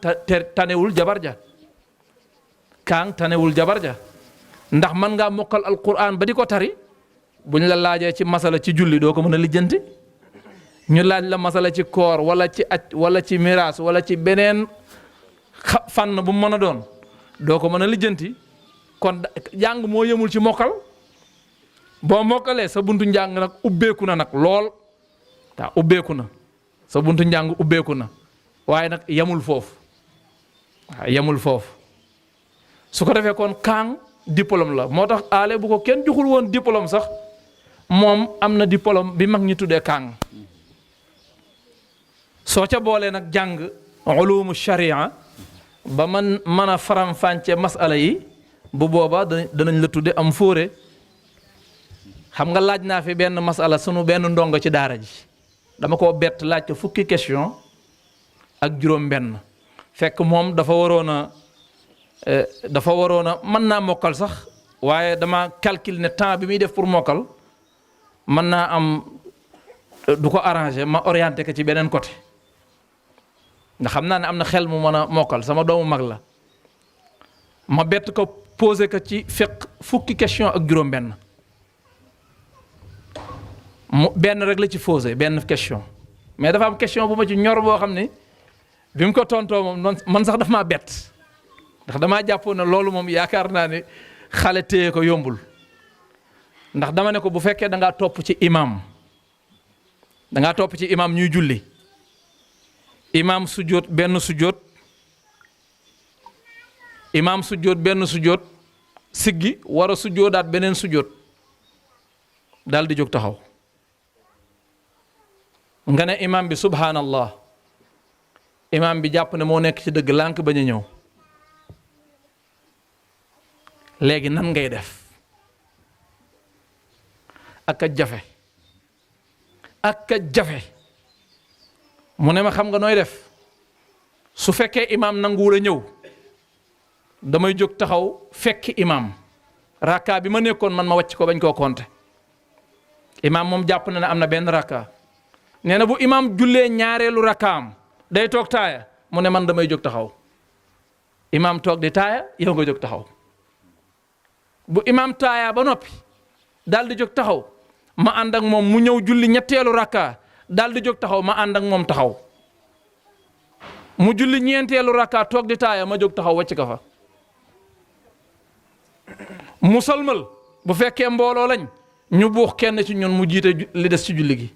tanewul jabar ja kaang tanewul jabar ja ndax man ngaa mokkal alquran ba di ko tari buñ la laajee ci masala ci julli doo ko mën a lijjanti ñu laaj la masala ci koor wala ci aj wala ci miraas wala ci beneen fànn bu mu mën a doon doo ko mën a lijjanti kon jàng moo yemul ci mokkal boo mokkalee sa buntu njàng nag ubbeeku na nag lool waaw ubbeeku na sa buntu njàng ubbeeku na waaye nag yemul foofu waaw yemul foofu su ko defee kon kaang diplôme la moo tax aale bu ko kenn joxul woon diplôme sax moom am na diplôme bi mag ñi tuddee kaang soo ca boolee nag jàng ulumu sharia ba man mën a faram-fàcce masala yi bu boobaa danañ la tudde am fóore xam nga laaj naa fi benn masala sunu benn ndongo ci daara ji dama koo bett laaj ko fukki question ak juróom benn fekk moom dafa waroon a mën naa mokkal sax waaye dama calcul ne temps bi muy def pour mokkal mën naa am du ko arrangé ma orienté ko ci beneen côté ndax xam naa ne am na xel mu mën a mokkal sama doomu mag la ma bett ko posé ko ci fiq fukki question ak juróom-benn benn rek la ci posé benn question mais dafa am question bu ma ci ñor boo xam ne bi mu ko tontoo moom man sax dafa maa bett ndax damaa jàppoon ne loolu moom yaakaar naa ne xale téye ko yombul ndax dama ne ko bu fekkee da ngaa topp ci imam ñuy julli imam sujjóot benn sujjóot imam sujjóot benn sujjóot siggi war a sujjóotaat beneen sujjóot daal di jóg taxaw nga ne imam bi subhanallah imam bi jàpp ne moo nekk ci dëgg lànk bañ a ñëw léegi nan ngay def ak a jafe mu ne ma xam nga nooy def su fekkee imam nanguwul a ñëw damay jóg taxaw fekki imam rakka bi ma nekkoon man ma wàcc ko bañ koo compter imam moom jàpp na ne am na benn rakka nee na bu imam jullee ñaareelu rakkaam day toog taaya mu ne man damay jóg taxaw imam toog di taaya yow nga jóg taxaw bu imam taaya ba noppi daal di jóg taxaw ma ànd ak moom mu ñëw julli ñetteelu rakka daal di jóg taxaw ma ànd ak moom taxaw mu julli ñeenteelu rakka toog di taaya ma jóg taxaw wàcc ka fa mu salmal bu fekkee mbooloo lañ ñu buux kenn ci ñun mu jiite li des ci julli gi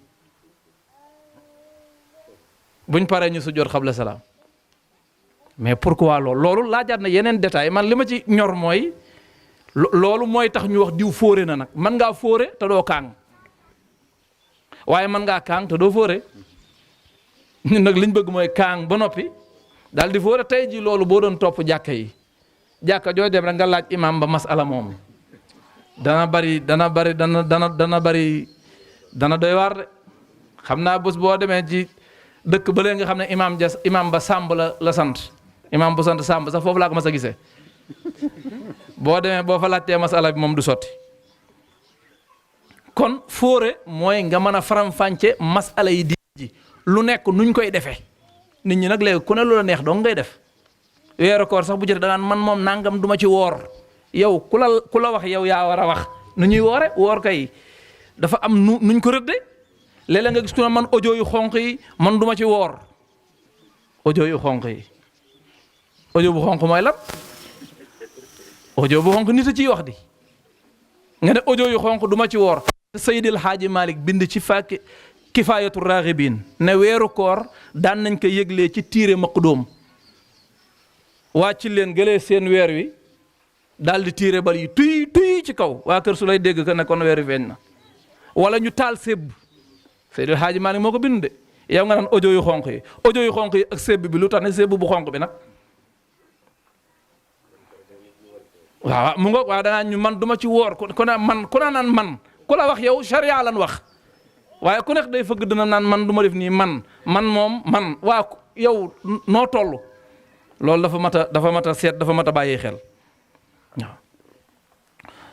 buñ paree ñu sujjóot xabla salaam mais pourquoi loolu laajaat na yeneen détail man li ma ci ñor mooy loolu mooy tax ñu wax diw fóore na nag man ngaa fóore te doo kaang waaye man ngaa kaang te doo fóore ñun nag liñ bëgg mooy kaang ba noppi daal di fóore tey ji loolu boo doon topp jàkka yi jàkka joo dem rek nga laaj imam ba masala moom dana bari dana doy waar de xam naa bés boo demee ci dëkk ba léegi nga xam ne imam ba Sàmb la sant imam bu sant Sàmb sax foofu laa ko mas a gisee boo demee boo fa laajtee masala bi moom du sotti kon fóore mooy nga mën a faram-fàcce masala yi di ji lu nekk nuñ koy defee nit ñi nag léegi ku ne lu la neex dong ngay def weeru koor sax bu jotee da naan man moom nangam duma ci woor yow ku la wax yow yaa war a wax nu ñuy woore woor kay dafa am nuñ ko rëdde léeg-léeg nga gis ku ne man audio yu xonq yi man duma ci woor audio yu xonq yi audio bu xonq mooy lan audio bu xonq nit a ciy wax di nga ne audio yu xonq duma ci woor Seydil Haaji Malick bind ci fàkki kifaayatu raaxibiin ne weeru koor daan nañ ko yëglee ci tiire maqdoom waa ci leen gëlee seen weer wi daal di tiire bal yi tuy ci kaw waa kër su lay dégg que ne kon weer wi feeñ na wala ñu taal sébb Seydil Haaji Malick moo ko bind de yow nga naan audio yu xonq yi ak sébb bi lu tax ne sébb bu xonq bi nag waaw mu ngoog waaw danaa ñu man duma ci woor ku ne man ku naan man ku la wax yow charia lan wax waaye ku nekk day fëgg dina naan man du ma def nii man moom man waa yow noo toll loolu dafa mat a seet dafa mat a bàyyi xel waaw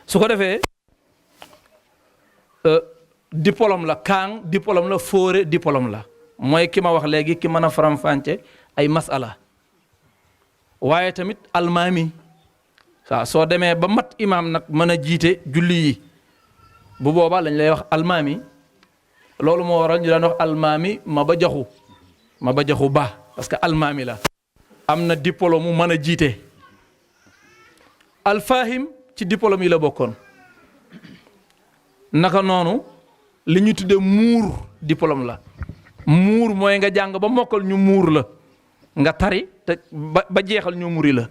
su ko defee diplôme la kaang diplôme la fóore diplôme la mooy ki ma wax léegi ki mën a faram-fàcce ay masala waaye tamit almaami waaw soo demee ba mat imaam nag mën a jiite julli yi bu boobaa lañ lay wax almaami loolu moo waral ñu daan wax almaami ma ba jaxu ba parce que almaami la am na diplôme mu mën a jiite alfahim ci diplôme yi la bokkoon naka noonu li ñu tuddee muur diplôme la muur mooy nga jàng ba mokkal ñu muur la nga tari te ba jeexal ñu muri la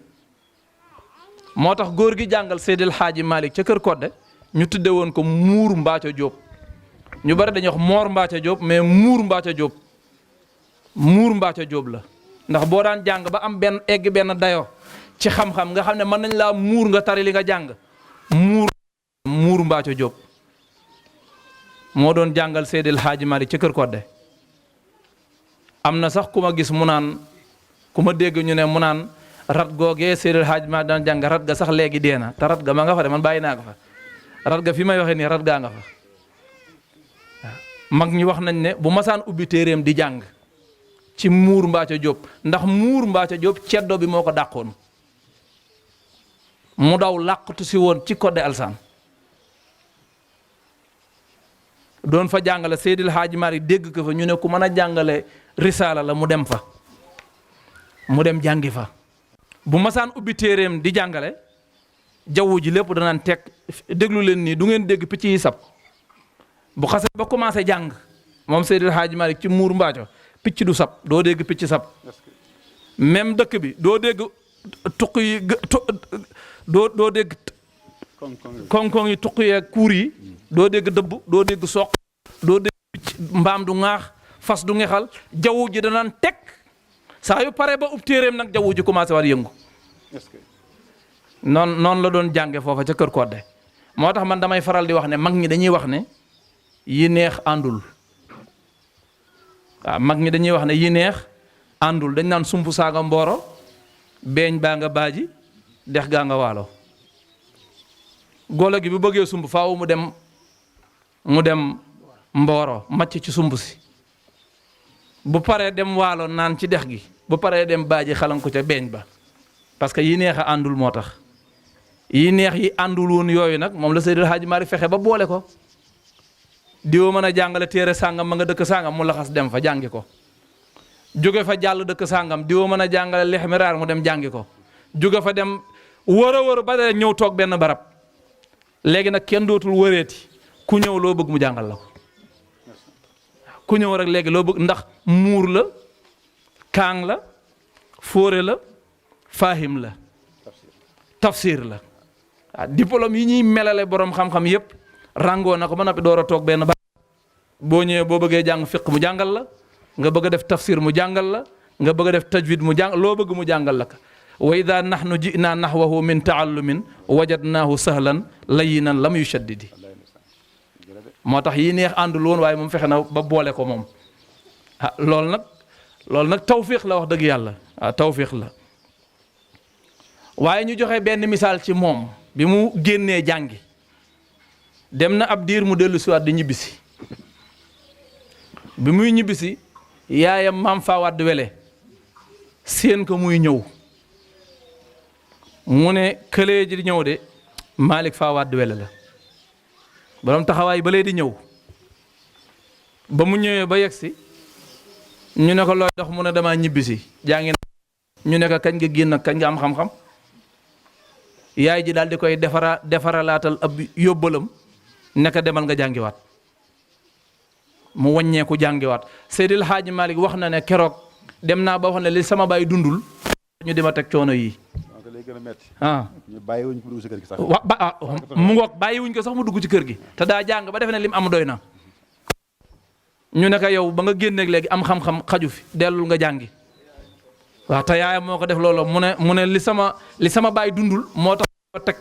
moo tax góor gi jàngal Seydil Haaji Malick ca kër Kodde ñu tudde woon ko muur Mbaaco Jóob ñu bari dañuy wax moor Mbaaco Jóob mais muur Mbaaco Jóob la ndax boo daan jàng ba am benn dayo ci xam-xam nga xam ne mën nañ laa muur nga tari li nga jàng muur Mbaaco Jóob moo doon jàngal Seydil Haaji Malick ca kër Kodde am na sax ku ma gis mu naan ku ma dégg ñu ne mu naan rat googee Seydil Haaji Malick daan jàng rat ga sax léegi dee na te rat ga ma nga fa de man bàyyi naa ko fa rat ga fi may waxee nii rat gaa nga fa waaw mag ñi wax nañ ne bu masaan ubbi téeréem di jàng ci muur Mbaaco Jóob ndax muur Mbaaco Jóob ceddo bi moo ko dàqoon mu daw làqatu si woon ci Codé Alsaan doon fa jàngale Seydil Hadji Malick dégg ko fa ñu ne ku mën a jàngale risaala la mu dem fa mu dem jàngi fa bu masaan ubbi téeréem di jàngale jaww ji lépp danaan teg déglu leen nii du ngeen dégg picc yi sab bu xasee ba commencé jàng moom Seydil Hadji Malick ci muur mbaaco picc du sab doo dégg picc sab même dëkk bi doo dégg tuq yi doo dégg koŋ-koŋ yi tuq yeeg kuur yi doo dégg dëbb doo dégg soq doo dégg picc mbaam du ŋaax fas du ngexal jaww ji danaan teg saa yu pare ba ub téeréem nag jaww ji commencé war yëngu noonu la doon jànge foofa ca kër Codé moo tax man damay faral di wax ne mag ñi dañuy wax ne yi neex àndul waaw mag ñi dañuy wax ne yi neex àndul dañ naan sump saaga mbooro beeñ baa nga baaji dex gaa nga waalo golo gi bu bëggee sump faaw mu dem mbooro macc ci sump si bu paree dem waalo naan ci dex gi bu paree dem baaji xalan ko ca beeñ ba parce que yi neex a àndul moo tax yi neex yi àndul woon yooyu nag moom la Seydil Hadji Malick fexe ba boole ko diwoo mën a jàngale téere sàngam ma nga dëkk sàngam mu laxas dem fa jàngi ko jóge fa jàll dëkk sàngam diwoo mën a jàngale lexmiraar mu dem jàngi ko jóge fa dem wër ba dee ñëw toog benn barab léegi nag kenn dootul wëreeti ku ñëw loo bëgg mu jàngal la ko ku ñëw rek léegi loo bëgg ndax muur la kaang la fóore la faahim la tafsir la waaw diplôme yi ñuy melale borom xam-xam yépp ràngoo na ko ba noppi door a toog benn ba boo ñëwee boo bëggee jàng fiq mu jàngal la nga bëgg a def tafsir mu jàngal la nga bëgg a def tajwid mu jàng loo bëgg mu jàngal la ka wa ida nahnu jinaa nahwahu min taallumin wajadnaahu sahlan layinan lam yushaddidi moo tax yi neex àndul woon waaye moom fexe na ba boole ko moom ah loolu nag tawfiq la wax dëgg yàlla ah tawfiq la waaye ñu joxe benn misaal ci moom bi mu génnee jàngi dem na ab diir mu dellu siwaat di ñibbisi bi muy ñibbisi yaayam maam faa wadd wele seen ko muy ñëw mu ne këlee ji di ñëw de Malick faa wadd wele la borom taxawaay ba lee di ñëw ba mu ñëwee ba yegsi ñu ne ko looy dox mu ne damaa ñibbisi jàngi ñu ne ko kañ nga génn kañ nga am xam-xam yaay ji daal di koy defaralaatal ab yóbbalam neka demal nga jàngiwaat mu wàññeeku jàngiwaat Seydil Hadji Malick wax na ne keroog dem naa ba wax ne li sama baay dundul ñu di ma teg coono yi ah mu ngoog bàyyiwuñ ko sax mu dugg ci kër gi te daa jàng ba defe ne lim am doy na ñu ne ko yow ba nga génneeg léegi am xam-xam xaju fi dellul nga jàngi waaw te yaayam moo ko def loolu mu ne li sama baay dundul moo tax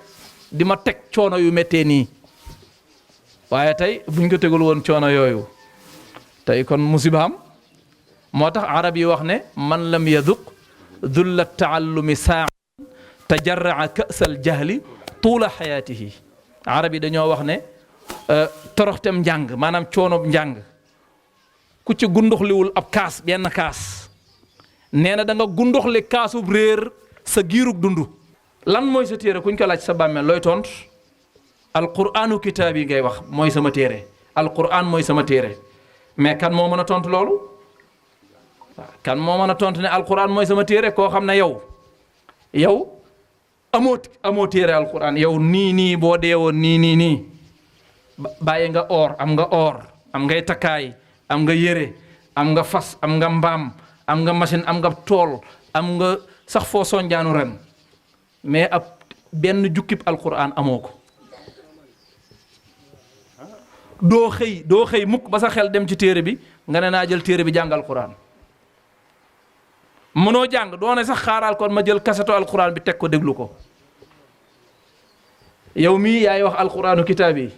di ma teg coono yu méttee nii waaye tey buñ ko tegul woon coono yooyu tey kon musibaam moo tax arab yi wax ne man lam yaduq dulla taallumi saa tajarraa kasal jahli tuula xayaatihi arab yi dañoo wax ne toroxtem njàng maanaam coonob njàng ku ci gundoxliwul ab kaas benn kaas nee na da nga gundoxli kaasub réer sa giirug dund lan mooy sa téere kuñ ko laaj sa bàmmeel looy tont alquranu kitaab yi ngay wax mooy sama téere alquran mooy sama téere mais kan moo mën a tontu loolu kan moo mën a tontu ne alquran mooy sama téere koo xam ne yow amoo téere alquran yow nii boo deewoon nii bàyyi nga am nga am ngay takkaay am nga yére am nga fas am nga mbaam am nga machine am nga tool am nga sax foo sonjaanu ren mais ab benn jukkib alquran amoo ko doo xëy mukk ba sa xel dem ci téere bi nga ne naa jël téere bi jàng alquran mënoo jàng doo ne sax xaaral kon ma jël kaseto alquran bi teg ko déglu ko yow mii yaay wax alquranu kitaab yi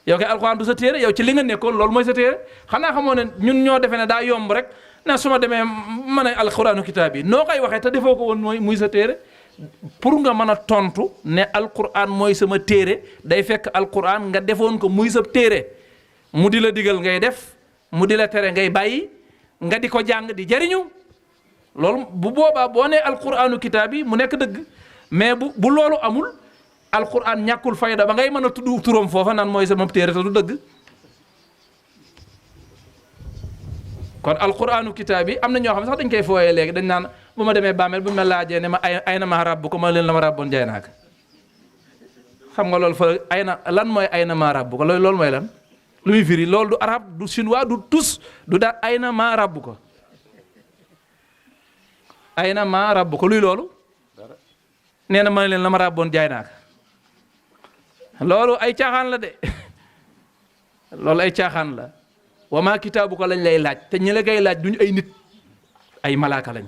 yow kay alquran du sa téere yow ci li nga nekkoon loolu mooy sa téere xanaa xamoo ne ñun ñoo defee ne daa yomb rek na su ma demee mën a alquranu kitaab yi noo koy waxee te defoo ko woon muy sa téere pour nga mën a tontu ne alquran mooy sama téere day fekk alquran nga defoon ko muy sa téere mu di la digal ngay def mu di la tere ngay bàyyi nga di ko jàng di jariñu loolu bu boobaa boo nee alquranu kitaab yi mu nekk dëgg mais bu loolu amul alquran ñàkkul fayda ba ngay mën a tudd turam foofa naan mooy sama téere te du dëgg. kon alquranu kitaab yi am na ñoo xam ne sax dañ koy fooyee léegi dañ naan bu ma demee bàmmeel bu ma laajee ne ma ay na ma rabbu ko ma leen la ma rabboon jaay naa ko xam nga loolu fa ay na lan mooy ay na ma rabbu ko loolu mooy lan lu muy firi loolu du arab du chinois du tus du daal ay na ma rabbu ko ay na ma rabbu ko luy loolu nee na ma leen la ma rabboon jaay naa ko loolu ay caaxaan la de loolu ay caaxaan la. wa maa kitaabu ko lañ lay laaj te ñi la koy laaj duñu ay nit ay malaaka lañ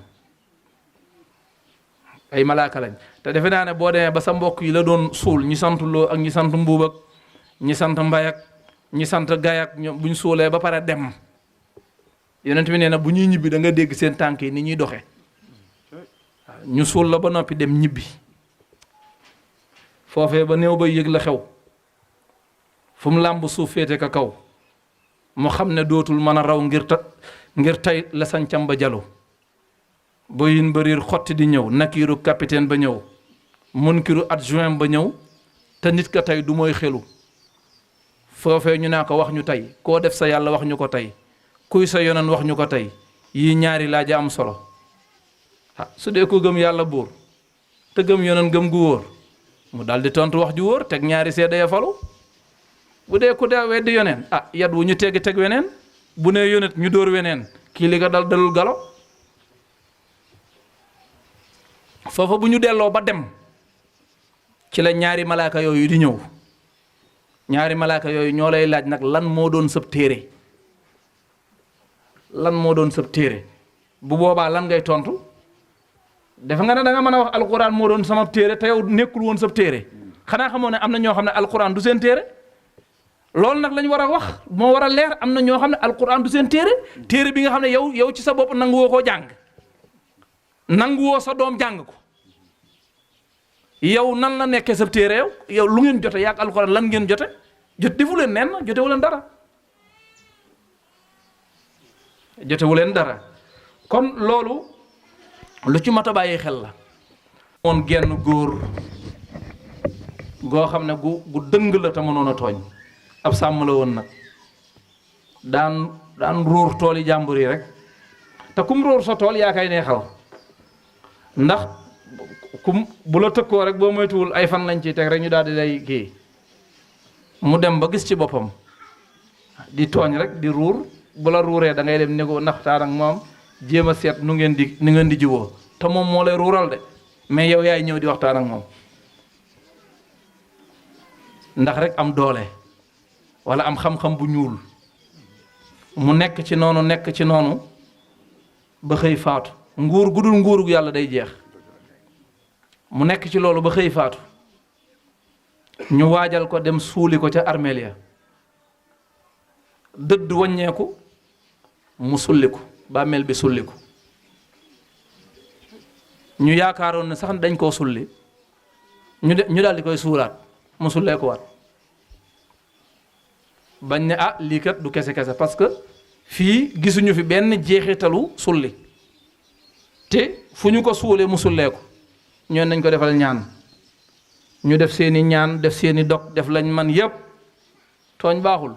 ay malaaka lañ te defe naa ne boo demee ba sa mbokk yi la doon suul ñi sant loo ak ñi sant mbuub ak ñi sant mbay ak ñi sant gay ak ñoom bu ñu suulee ba pare dem yonent bi nee na bu ñuy ñibbi da nga dégg seen tànk yi ni ñuy doxe waaw ñu suul la ba noppi dem ñibbi foofee ba néew ba yëg la xew fu mu làmb suuf féete ka kaw mu xam ne dootul mën a raw ngir tey la sancam ba jalu boyin bariir xotti di ñëw nakiiru capitaine ba ñëw munkiru adjoint ba ñëw te nit ka tey du mooy xelu foofee ñu naa ko wax ñu tey koo def sa yàlla wax ñu ko tey kuy sa yonan wax ñu ko tey yii ñaari laaja am solo su dee ko gëm yàlla buur te gëm yonan gëm gu wóor mu daldi tontu wax ju wóor teg ñaari seede ya falu bu dee ku dee weddi yoneen yat wu ñu teg weneen bu nee yonet ñu dóor weneen kii li nga dalul galo foofa bu ñu delloo ba dem ci la ñaari malaaka yooyu di ñëw ñaari malaaka yooyu ñoo lay laaj nag lan moo doon sëb téere lan moo doon sëb téere bu boobaa lan ngay tontu defe nga ne da nga mën a wax alquran moo doon sama téere te yow nekkul woon sëb téere xanaa xamoo ne am na ñoo xam ne alquran du seen téere loolu nag lañ war a wax moo war a leer am na ñoo xam ne alquran du seen téere téere bi nga xam ne yow ci sa bopp nanguwoo koo jàng nanguwoo sa doom jàng ko yow nan la nekkee sa téere yow lu ngeen jote yaag alquran lan ngeen jote defu leen nen jotewu leen dara jotewu leen dara kon loolu lu ci mat a bàyyi xel la. moon genn góor goo xam ne gu dëng la te mënoon a tooñ ab sàmm la woon nag daan ruur tool yi jàmbur yi rek te kum ruur sa tool yaa kay neexal ndax kum bu la tëkkoo rek boo moytuwul ay fan lañ ciy teg rek ñu daal di lay kii mu dem ba gis ci boppam di tooñ rek di ruur bu la ruuree da ngay dem ne ko naxtaan ak moom jéem a seet nu ngeen di juboo te moom moo lay ruural de mais yow yaay ñëw di waxtaan ak moom ndax rek am doole wala am xam-xam bu ñuul mu nekk ci noonu ba xëy faatu nguur gudul nguurug yàlla day jeex mu nekk ci loolu ba xëy faatu ñu waajal ko dem suuli ko ca armeel ya dëdd waññeeku mu sulliku bàmmeel bi sulliku ñu yaakaaroon ne sax dañ koo sulli ñu daal di koy suulaat mu sulleeku waat bañ ne lii kat du kese parce que fii gisuñu fi benn jeexitalu sulli te fu ñu ko suulee mu sulleeku ñoon nañ ko defal ñaan ñu def seeni ñaan def seeni dog def lañ man yépp tooñ baaxul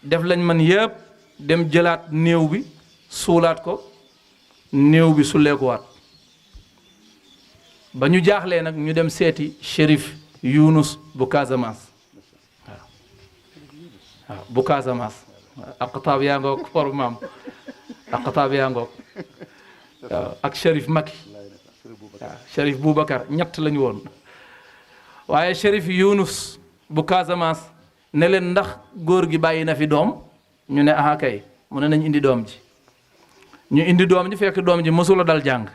def lañ man yépp dem jëlaat néew bi suulaat ko néew bi sulleekuwaat ba ñu jaaxlee nag ñu dem seeti shérif Yunus bu Casamance waaw bu Casamance aqtaab yaa ngoog for maam aqtaab yaa ngoog waaw ak shérif Maki waaw shérif Boubacar ñett lañu woon waaye shérif Yunus bu Casamance ne leen ndax góor gi bàyyi na fi doom ñu ne aha kay mu ne nañ indi doom ji ñu indi doom ji fekk doom ji mësula dal jàng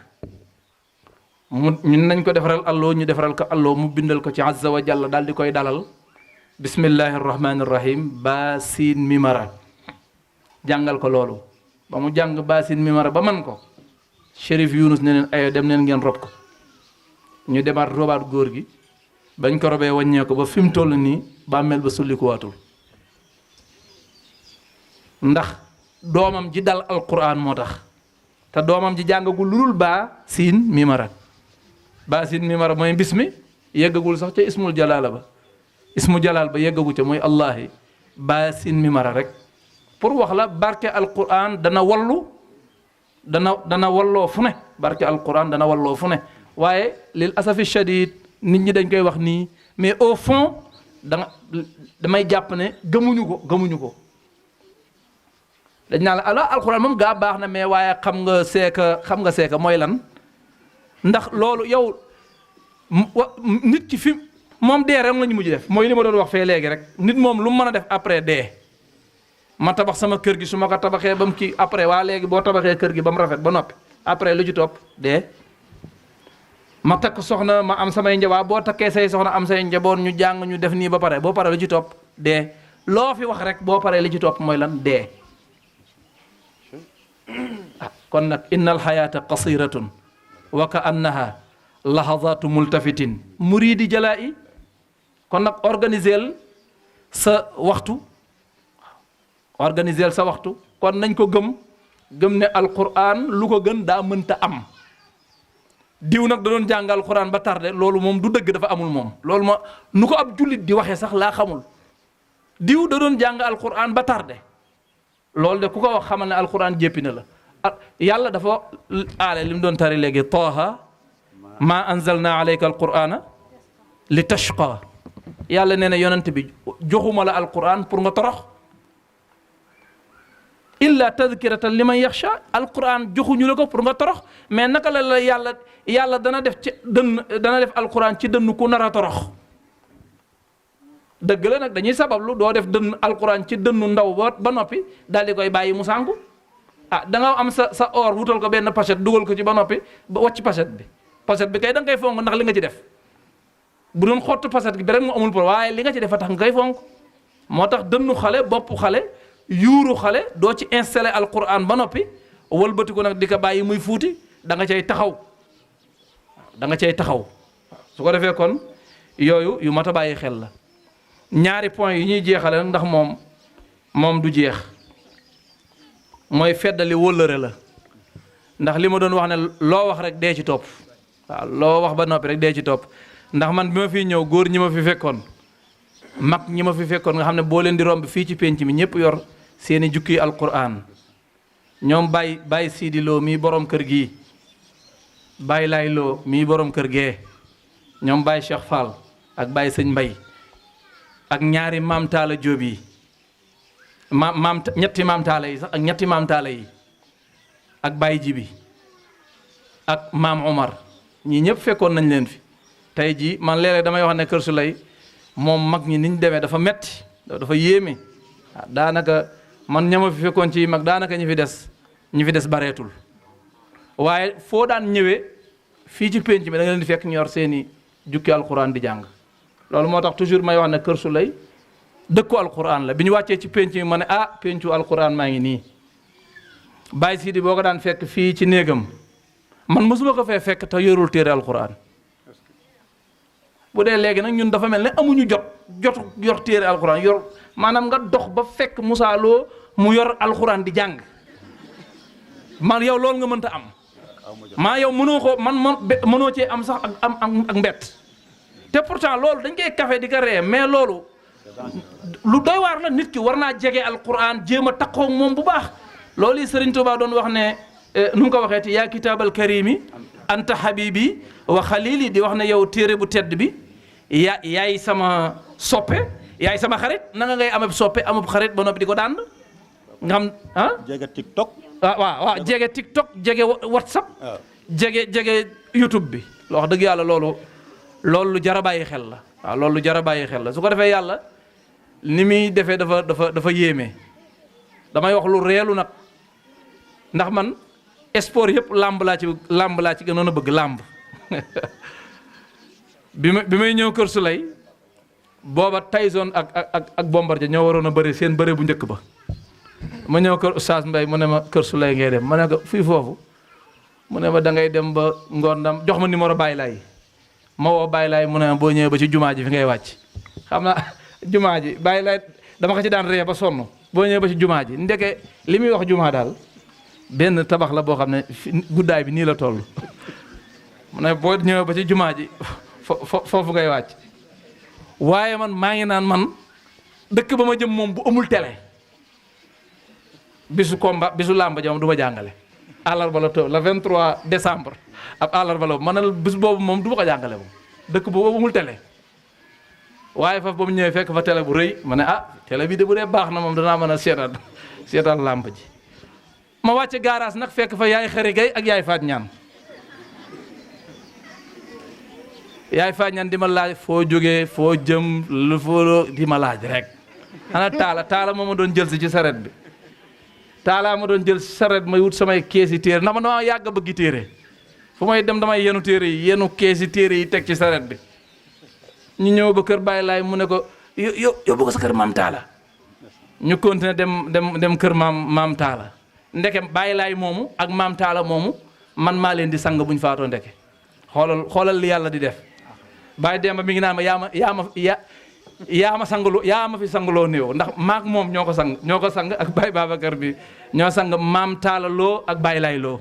ñu nañ ko defaral alloo ñu defaral ko alloo mu bindal ko ci azza wa jalla daal di koy dalal bismillahi rahmani rahim baasin mimara jàngal ko loolu ba mu jàng baasin mimara ba man ko shérif Yunus ne leen ayo dem leen ngeen rob ko ñu demaat robaat góor gi bañ ko robee wàññee ko ba fi mu toll nii bàmmeel ba sullikuwaatul ndax doomam ji dal alquran moo tax te doomam ji jàngagul lu dul baa siin mimara baasin mi mara mooy bismi yeggagul sax ca ismul jalaala ba ismu jalaal ba yeggagu ca mooy allahi baasin mi mara rek pour wax la barke alquran dana wallu dana walloo fu ne barke alquran dana walloo fu ne waaye lil asafi shadid nit ñi dañ koy wax nii mais au fond damay jàpp ne gëmuñu ko dañ naa la alors alquran moom gaa baax na mais waaye xam nga seeka mooy lan ndax loolu yow nit ki fi moom dee rek la ñu mujj def mooy li ma doon wax fee léegi rek nit moom lu mu mën a def après dee ma tabax sama kër gi su ma ko tabaxee ba mu kii après waa léegi boo tabaxee kër gi ba mu rafet ba noppi après lu ci topp dee ma takk soxna ma am samay njaboot boo takkee say soxna am say njaboot ñu jàng ñu def nii ba pare boo pare lu ci topp dee loo fi wax rek boo paree li ci topp mooy lan dee kon nag innal xayaata qasiratun wa ka annaha lahazatu multafitin muridi jalaa i kon nag organiseel sa waxtu kon nañ ko gëm ne alquran lu ko gën daa mënta am diw nag da doon jàng alquran ba tardé loolu moom du dëgg dafa amul moom loolu ma nu ko ab jullit di waxee sax laa xamul diw da doon jàng alquran ba tardé loolu de ku ko wax xamal ne alquran jéppi na la yàlla dafa aale li mu doon tari léegi taaha ma anzalna alayka alqurana li tashqa yàlla nee na yonent bi joxuma la alquran pour nga torox illa tadkiratan liman yaxsha alquran joxuñu la ko pour nga torox mais naka la yàlla dana def alquran ci dënn ku nar a torox dëgg la nag dañuy sabablu doo def alquran ci dënnu ndaw ba noppi daal di koy bàyyi mu sànku da nga am sa or wutal ko benn pochette dugal ko ci ba noppi ba wàcc pochette bi kay da nga koy fonk ndax li nga ci def bu doon xottu pochette bi rek mu amul pour waaye li nga ci def a tax nga koy fonk moo tax dënnu xale boppu xale yuuru xale doo ci installé alquran ba noppi wëlbati ko nag di ko bàyyi muy fuuti da nga cay taxaw su ko defee kon yooyu yu mat a bàyyi xel la ñaari point yi ñuy jeexale nag ndax moom du jeex mooy feddali wóllëre la ndax li ma doon wax ne loo wax rek dee ci topp waaw loo wax ba noppi rek dee ci topp ndax man bi ma fiy ñëw góor ñi ma fi fekkoon mag ñi ma fi fekkoon nga xam ne boo leen di romb fii ci penc mi ñëpp yor seeni jukki alquran ñoom Baye Sidi Lo mii borom kër gii Baye Lay Lo mii borom kër gee ñoom Baye Cheikh Fall ak Baye Sëñ Mbay ak ñaari maam Taala Jóob yi ñetti maam Taala yi sax ak ñetti maam Taala yi ak Baye Jibi ak maam Omar ñii ñëpp fekkoon nañ leen fi tey jii man léeg-léeg damay wax ne Kër Sulay moom mag ñi niñ demee dafa metti dafa yéeme daanaka man ñama fi fekkoon ci mag daanaka ñi fi des bareetul waaye foo daan ñëwee fii ci pénc mi da nga leen di fekk ñu yor seeni jukki alquran di jàng loolu moo tax toujours may wax ne Kër Sulay dëkku alquran la bi ñu wàccee ci pénc mi ma ne péncu alquran maa ngi nii Baye Sidi boo ko daan fekk fii ci néegam man mosuma ko fee fekk te yorul téere alquran bu dee léegi nag ñun dafa mel ne amuñu jotu yor téere alxuraan yor maanaam nga dox ba fekk Moussa Lo mu yor alxuraan di jàng man yow loolu nga mënta am maa yow mënoo cee am sax ak mbett te pourtant loolu dañ koy kafe di ko ree mais loolu lu doy waar la nit ki war naa jege alxuraan jéem a takkoo moom bu baax loolu yi Sëriñ Tuubaa doon wax ne nu mu ko waxee te yaa kitaabal karimi anta habibi wa xalili di wax ne yow téere bu tedd bi yaay sama soppe yaay sama xarit nanga ngay amab soppe amab xarit ba noppi di ko dànd nga xam
jege TikTok.
waaw jege TikTok jege WhatsApp. jege YouTube bi. wax dëgg yàlla loolu lu jar a bàyyi xel la waaw loolu lu jar a bàyyi xel la su ko defee yàlla ni muy defee dafa yéeme damay wax lu reelu nag ndax man sport yëpp làmb laa ci gënoon a bëgg làmb bi may ñëw Kër Sulay booba Tyson ak Bombardier ñoo waroon a bëri seen bëre bu njëkk ba ma ñëw kër Oustaz Mbaye mu ne ma Kër Sulay ngay dem ma ne ko fii foofu mu ne ma da ngay dem ba Ngondam jox ma numéro Baye Laye ma woo Baye Laye mu ne ma boo ñëwee ba ci jumaa ji fi ngay wàcc xam naa jumaa ji Baye Laye dama ko ci daan ree ba sonn boo ñëwee ba ci jumaa ji ndeke li muy wax jumaa daal benn tabax la boo xam ne guddaay bi nii la toll mu ne boo ñëwee ba ci jumaa ji foofu ngay wàcc waaye man maa ngi naan man dëkk ba ma jëm moom bu amul télé bisu combat bisu làmb ja moom du ma jàngale àllarba la le 23 décembre ab àllarba la man bis boobu moom du ma ko jàngale moom dëkk boobu amul télé waaye foofu ba mu ñëwee fekk fa télé bu rëy ma ne télé bi de bu dee baax na moom danaa mën a seetaan làmb ji ma wàcce garage nag fekk fa yaay xëri gay ak yaay faat ñaan yaay faat ñaan di ma laaj foo jógee foo jëm lu foo di ma laaj rek ana taala moo ma doon jël si ci saret bi taalaa ma doon jël si saret may wut samay keesi téere ndax man dama yàgg a bëggi téere fu may dem damay yenu téere yi yenu keesi téere yi teg ci saret bi ñu ñëw ba kër Baye Laay mu ne ko yóbbu ko sa kër maam taala ñu continuer dem kër maam taala ndeke Baye Laay moomu ak maam taala moomu man maa leen di sang buñ faatoo ndeke xoolal li yàlla di def Baye Demba mi ngi naan ma yaa ma fi sangaloo néew ndax maak moom ñoo ko sang ak Baye Babacar bi ñoo sang maam taala loo ak Baye Laay loo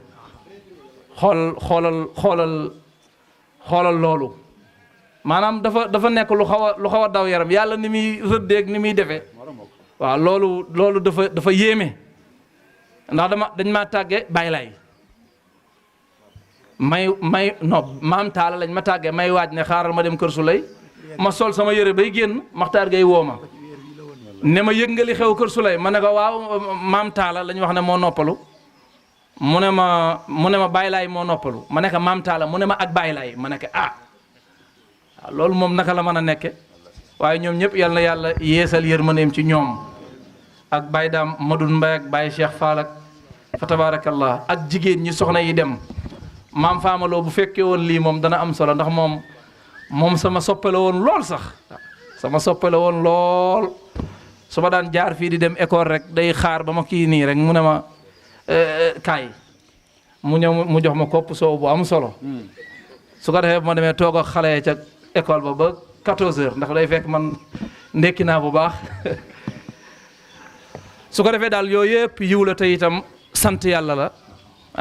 xoolal loolu maanaam dafa nekk lu xaw a daw yaram yàlla ni muy rëddeeg ni muy defee waaw loolu dafa yéeme ndax dañ maa tàggee Baye Laay maam taala lañ ma tàggee may waaj ne xaaral ma dem kër Sulay ma sol sama yére bay génn Maxtaar Gay woo ma ne ma yëg nga li xew kër Sulay ma ne ko waaw maam taala lañ wax ne moo noppalu mu ne ma Baye Laay moo noppalu ma ne ko maam taala mu ne ma ak Baye Laay ma ne ko waaw loolu moom naka la mën a nekke waaye ñoom ñëpp yal na yàlla yeesal yërmandeem ci ñoom ak Baye Daam Madun Mbay ak Baye Cheikh Fall ak fa tabarakallah ak jigéen ñi soxna yi dem maam faamaloo bu fekkee woon lii moom dana am solo ndax moom sama soppe la woon lool sax sama soppe la woon lool su ma daan jaar fii di dem école rek day xaar ba ma kii nii rek mu ne ma kaay mu ñëw mu jox ma kopp soow bu am solo su ko defee bu ma demee toog ak xale ca école ba 14h ndax day fekk man ndekki naa bu baax su ko defee daal yooyu yëpp yiw la te itam sant yàlla la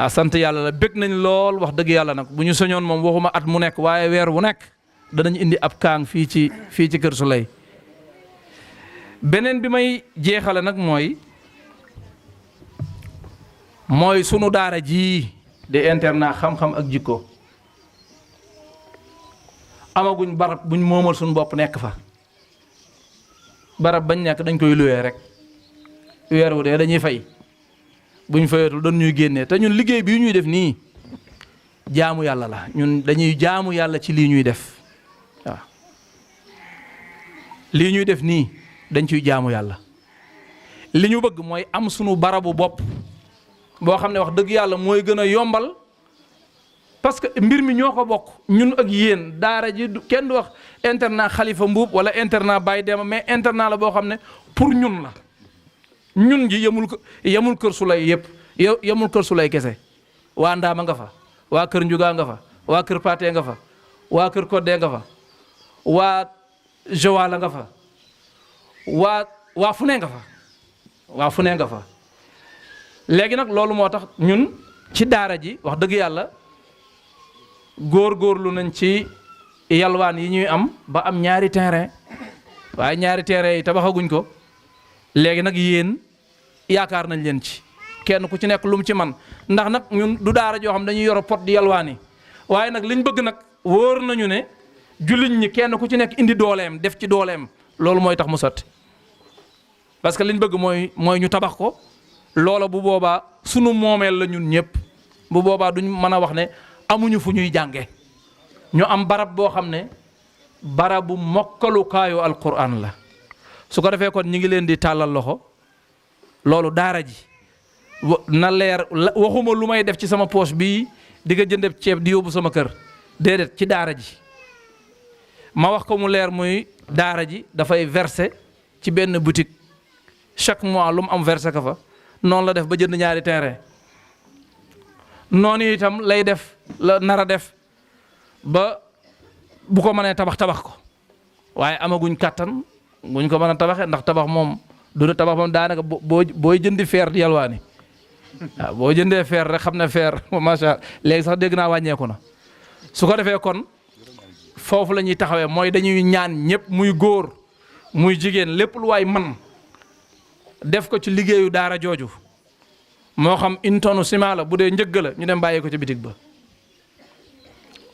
sant yàlla la bëgg nañ lool wax dëgg yàlla nag bu ñu soñoon moom waxuma at mu nekk waaye weer wu nekk danañ indi ab kaang fii ci Kër Sulay beneen bi may jeexale nag mooy sunu daara ji di internat xam-xam ak jikko amaguñ barab buñ moomal suñu bopp nekk fa barab bañ nekk dañ koy luwee rek weer wu dee dañuy fay buñ fayatul doon ñuy génnee te ñun liggéey bii ñuy def nii jaamu yàlla la ñun dañuy jaamu yàlla ci lii ñuy def waaw lii ñuy def nii dañ ciy jaamu yàlla li ñu bëgg mooy am sunu barabu bopp boo xam ne wax dëgg yàlla mooy gën a yombal parce que mbir mi ñoo ko bokk ñun ak yéen daara ji kenn du wax internat Xalifa Mbuub wala internat Baye Demba mais internat la boo xam ne pour ñun la ñun ji yemul Kër Sulay yëpp yemul Kër Sulay kese waa Ndaama nga fa waa Kër Njuga nga fa waa Kër Paate nga fa waa Kër Kodde nga fa waa Joala nga fa waa fu ne nga fa waa fu ne nga fa léegi nag loolu moo tax ñun ci daara ji wax dëgg yàlla góorgóorlu nañ ci yalwaan yi ñuy am ba am ñaari terrain waaye ñaari terrain yi tabaxaguñ ko léegi nag yéen yaakaar nañ leen ci kenn ku ci nekk lu mu ci man ndax nag ñun du daara joo xam dañuy yoro pot di yalwaani waaye nag liñ bëgg nag wóor nañu ne jullit ñi kenn ku ci nekk indi dooleem def ci dooleem loolu mooy tax mu sotti parce que liñ bëgg mooy ñu tabax ko loola bu boobaa sunu moomeel la ñun ñëpp bu boobaa duñ mën a wax ne amuñu fu ñuy jànge ñu am barab boo xam ne barabu mokkalukaayu alquran la su ko defee kon ñi ngi leen di tàllal loxo loolu daara ji na leer waxuma lu may def ci sama poche bii di nga jëndeb ceeb di yóbbu sama kër déedéet ci daara ji ma wax ko mu leer muy daara ji dafay verser ci benn boutique chaque mois lu mu am verser ka fa noonu la def ba jënd ñaari terrain noonu itam lay def la nar a def ba bu ko mënee tabax ko waaye amaguñ kàttan buñ ko mën a tabaxee ndax tabax moom du tabax moom daanaka booy jëndi feer di yalwaani waaw boo jëndee feer rek xam ne feer macha allah léegi sax dégg naa wàññeeku na su ko defee kon foofu la ñuy taxawee mooy dañuy ñaan ñëpp muy góor muy jigéen lépp lu waay man def ko ci liggéeyu daara jooju moo xam une tonne ciment la bu dee njëgg la ñu dem bàyyi ko ci bitig ba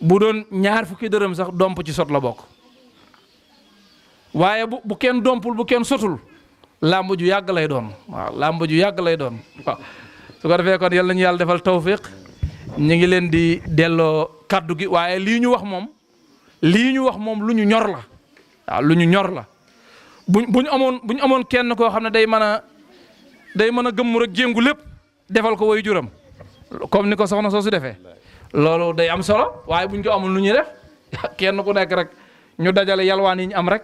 bu doon ñaar fukki dërëm sax domp ci sot la bokk waaye bu kenn dompul bu kenn sotul làmb ju yàgg lay doon waaw làmb ju yàgg lay doon waaw su ko defee kon yal nañu yàlla defal tawfiq ñu ngi leen di delloo kaddu gi waaye lii ñu wax moom lu ñu ñor la waaw lu ñu ñor la bu ñu amoon kenn koo xam ne day mën a gëmmu rek jéngu lépp defal ko way juram comme ni ko soxna soo su defee loolu day am solo waaye buñ ko amul lu ñuy def kenn ku nekk rek ñu dajale yalwaan yi ñu am rek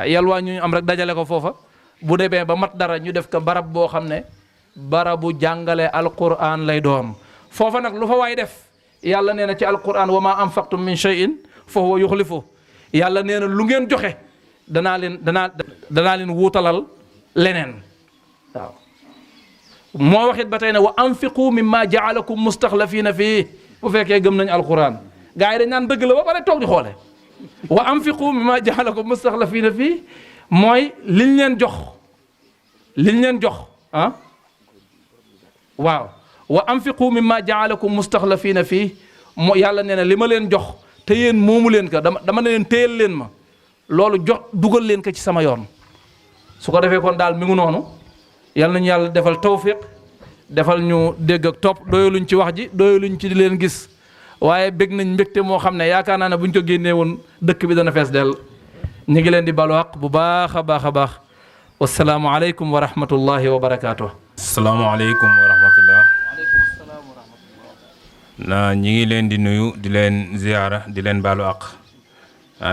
yalwaan yi ñu am rek dajale ko foofa bu demee ba mat dara ñu def ko barab boo xam ne barabu jàngale alquran lay doon foofa nag lu fa waay def yàlla nee na ci alquran wa ma anfaqtum min shay'in fa huwa yukhlifu yàlla nee na lu ngeen joxe danaa leen wuutalal leneen waaw moo waxit ba tey ne wa anfiqu mimma jaalakum mustaxlafina fii bu fekkee gëm nañ alquran gars yi dañ naan dëgg la ba pare toog di xoole wa anfiqu mimma jaalakum mustaxlafina fii mooy liñ leen jox waaw wa anfiqu mimma jaalakum mustaxlafina fii moo yàlla nee na li ma leen jox te yéen moomu leen ko dama ne leen téyel leen ma loolu dugal leen ko ci sama yoon su ko defee kon daal mi ngi noonu yal nañu yàlla defal tawfiq defal ñu dégg ak topp doyaluñ ci wax ji doyaluñ ci di leen gis waaye bég nañ mbégte moo xam ne yaakaar naa ne buñ ko génnee woon dëkk bi dana fees dell ñu ngi leen di balu àq bu baax a baax wasalaamu aleykum wa rahmatullahi wa barakaatu.
asalaamaaleykum wa rahmatullah. ñi ngi leen di nuyu di leen ziyaara di leen balu àq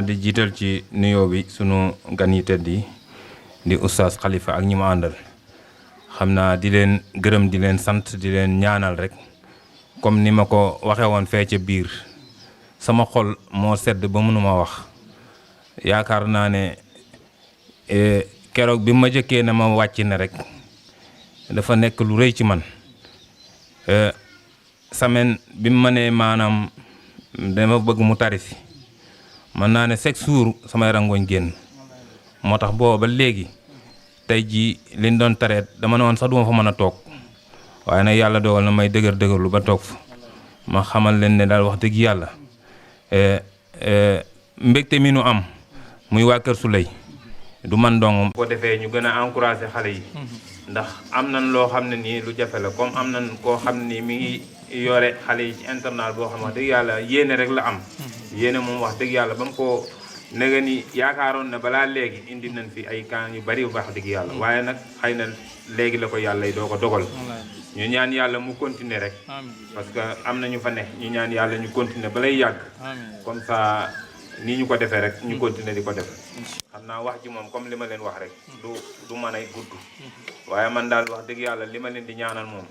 di jiital ci nuyoo bi sunu gan yi tedd yi di oustaz Khalifa ak ñi ma àndal xam naa di leen gërëm di leen sant di leen ñaanal rek comme ni ma ko waxee woon fee ca biir sama xol moo sedd ba mënuma wax yaakaar naa ne keroog bi ma jëkkee ne ma wàcc na rek dafa nekk lu rëy ci man semaine bi ma ne maanaam dama bëgg mu tarisi mën naa ne chaque jour samay rangoñ génn moo tax booba ba léegi tey jii liñ doon tareet dama ne woon sax duma fa mën a toog waaye nag yàlla dogal na may dëgërlu ba toog fa ma xamal leen ne daal wax dëgg yàlla mbégte mi nu am muy waa Kër Souleye du man dong ko defee ñu gën a encouragé xale yi ndax am nañ loo xam ne nii lu jafe la comme am nañ koo xam ne mi ngi yore xale yi ci internat boo xam wax dëgg yàlla yéene rek la am yéene moom wax dëgg yàlla ba mu ko nega ni yaakaaroon na balaa léegi indi nañ fi ay camp yu bari bu baax dëgg yàlla waaye nag xëy na léegi la ko yàlla yi doo ko dogal ñu ñaan yàlla mu continuer rek parce que am na ñu fa ne ñu ñaan yàlla ñu continuer ba lay yàgg comme ça nii ñu ko defee rek ñu continuer di ko def xam naa wax ji moom comme li ma leen wax rek du mën a gudd waaye man daal wax dëgg yàlla li ma leen di ñaanal moom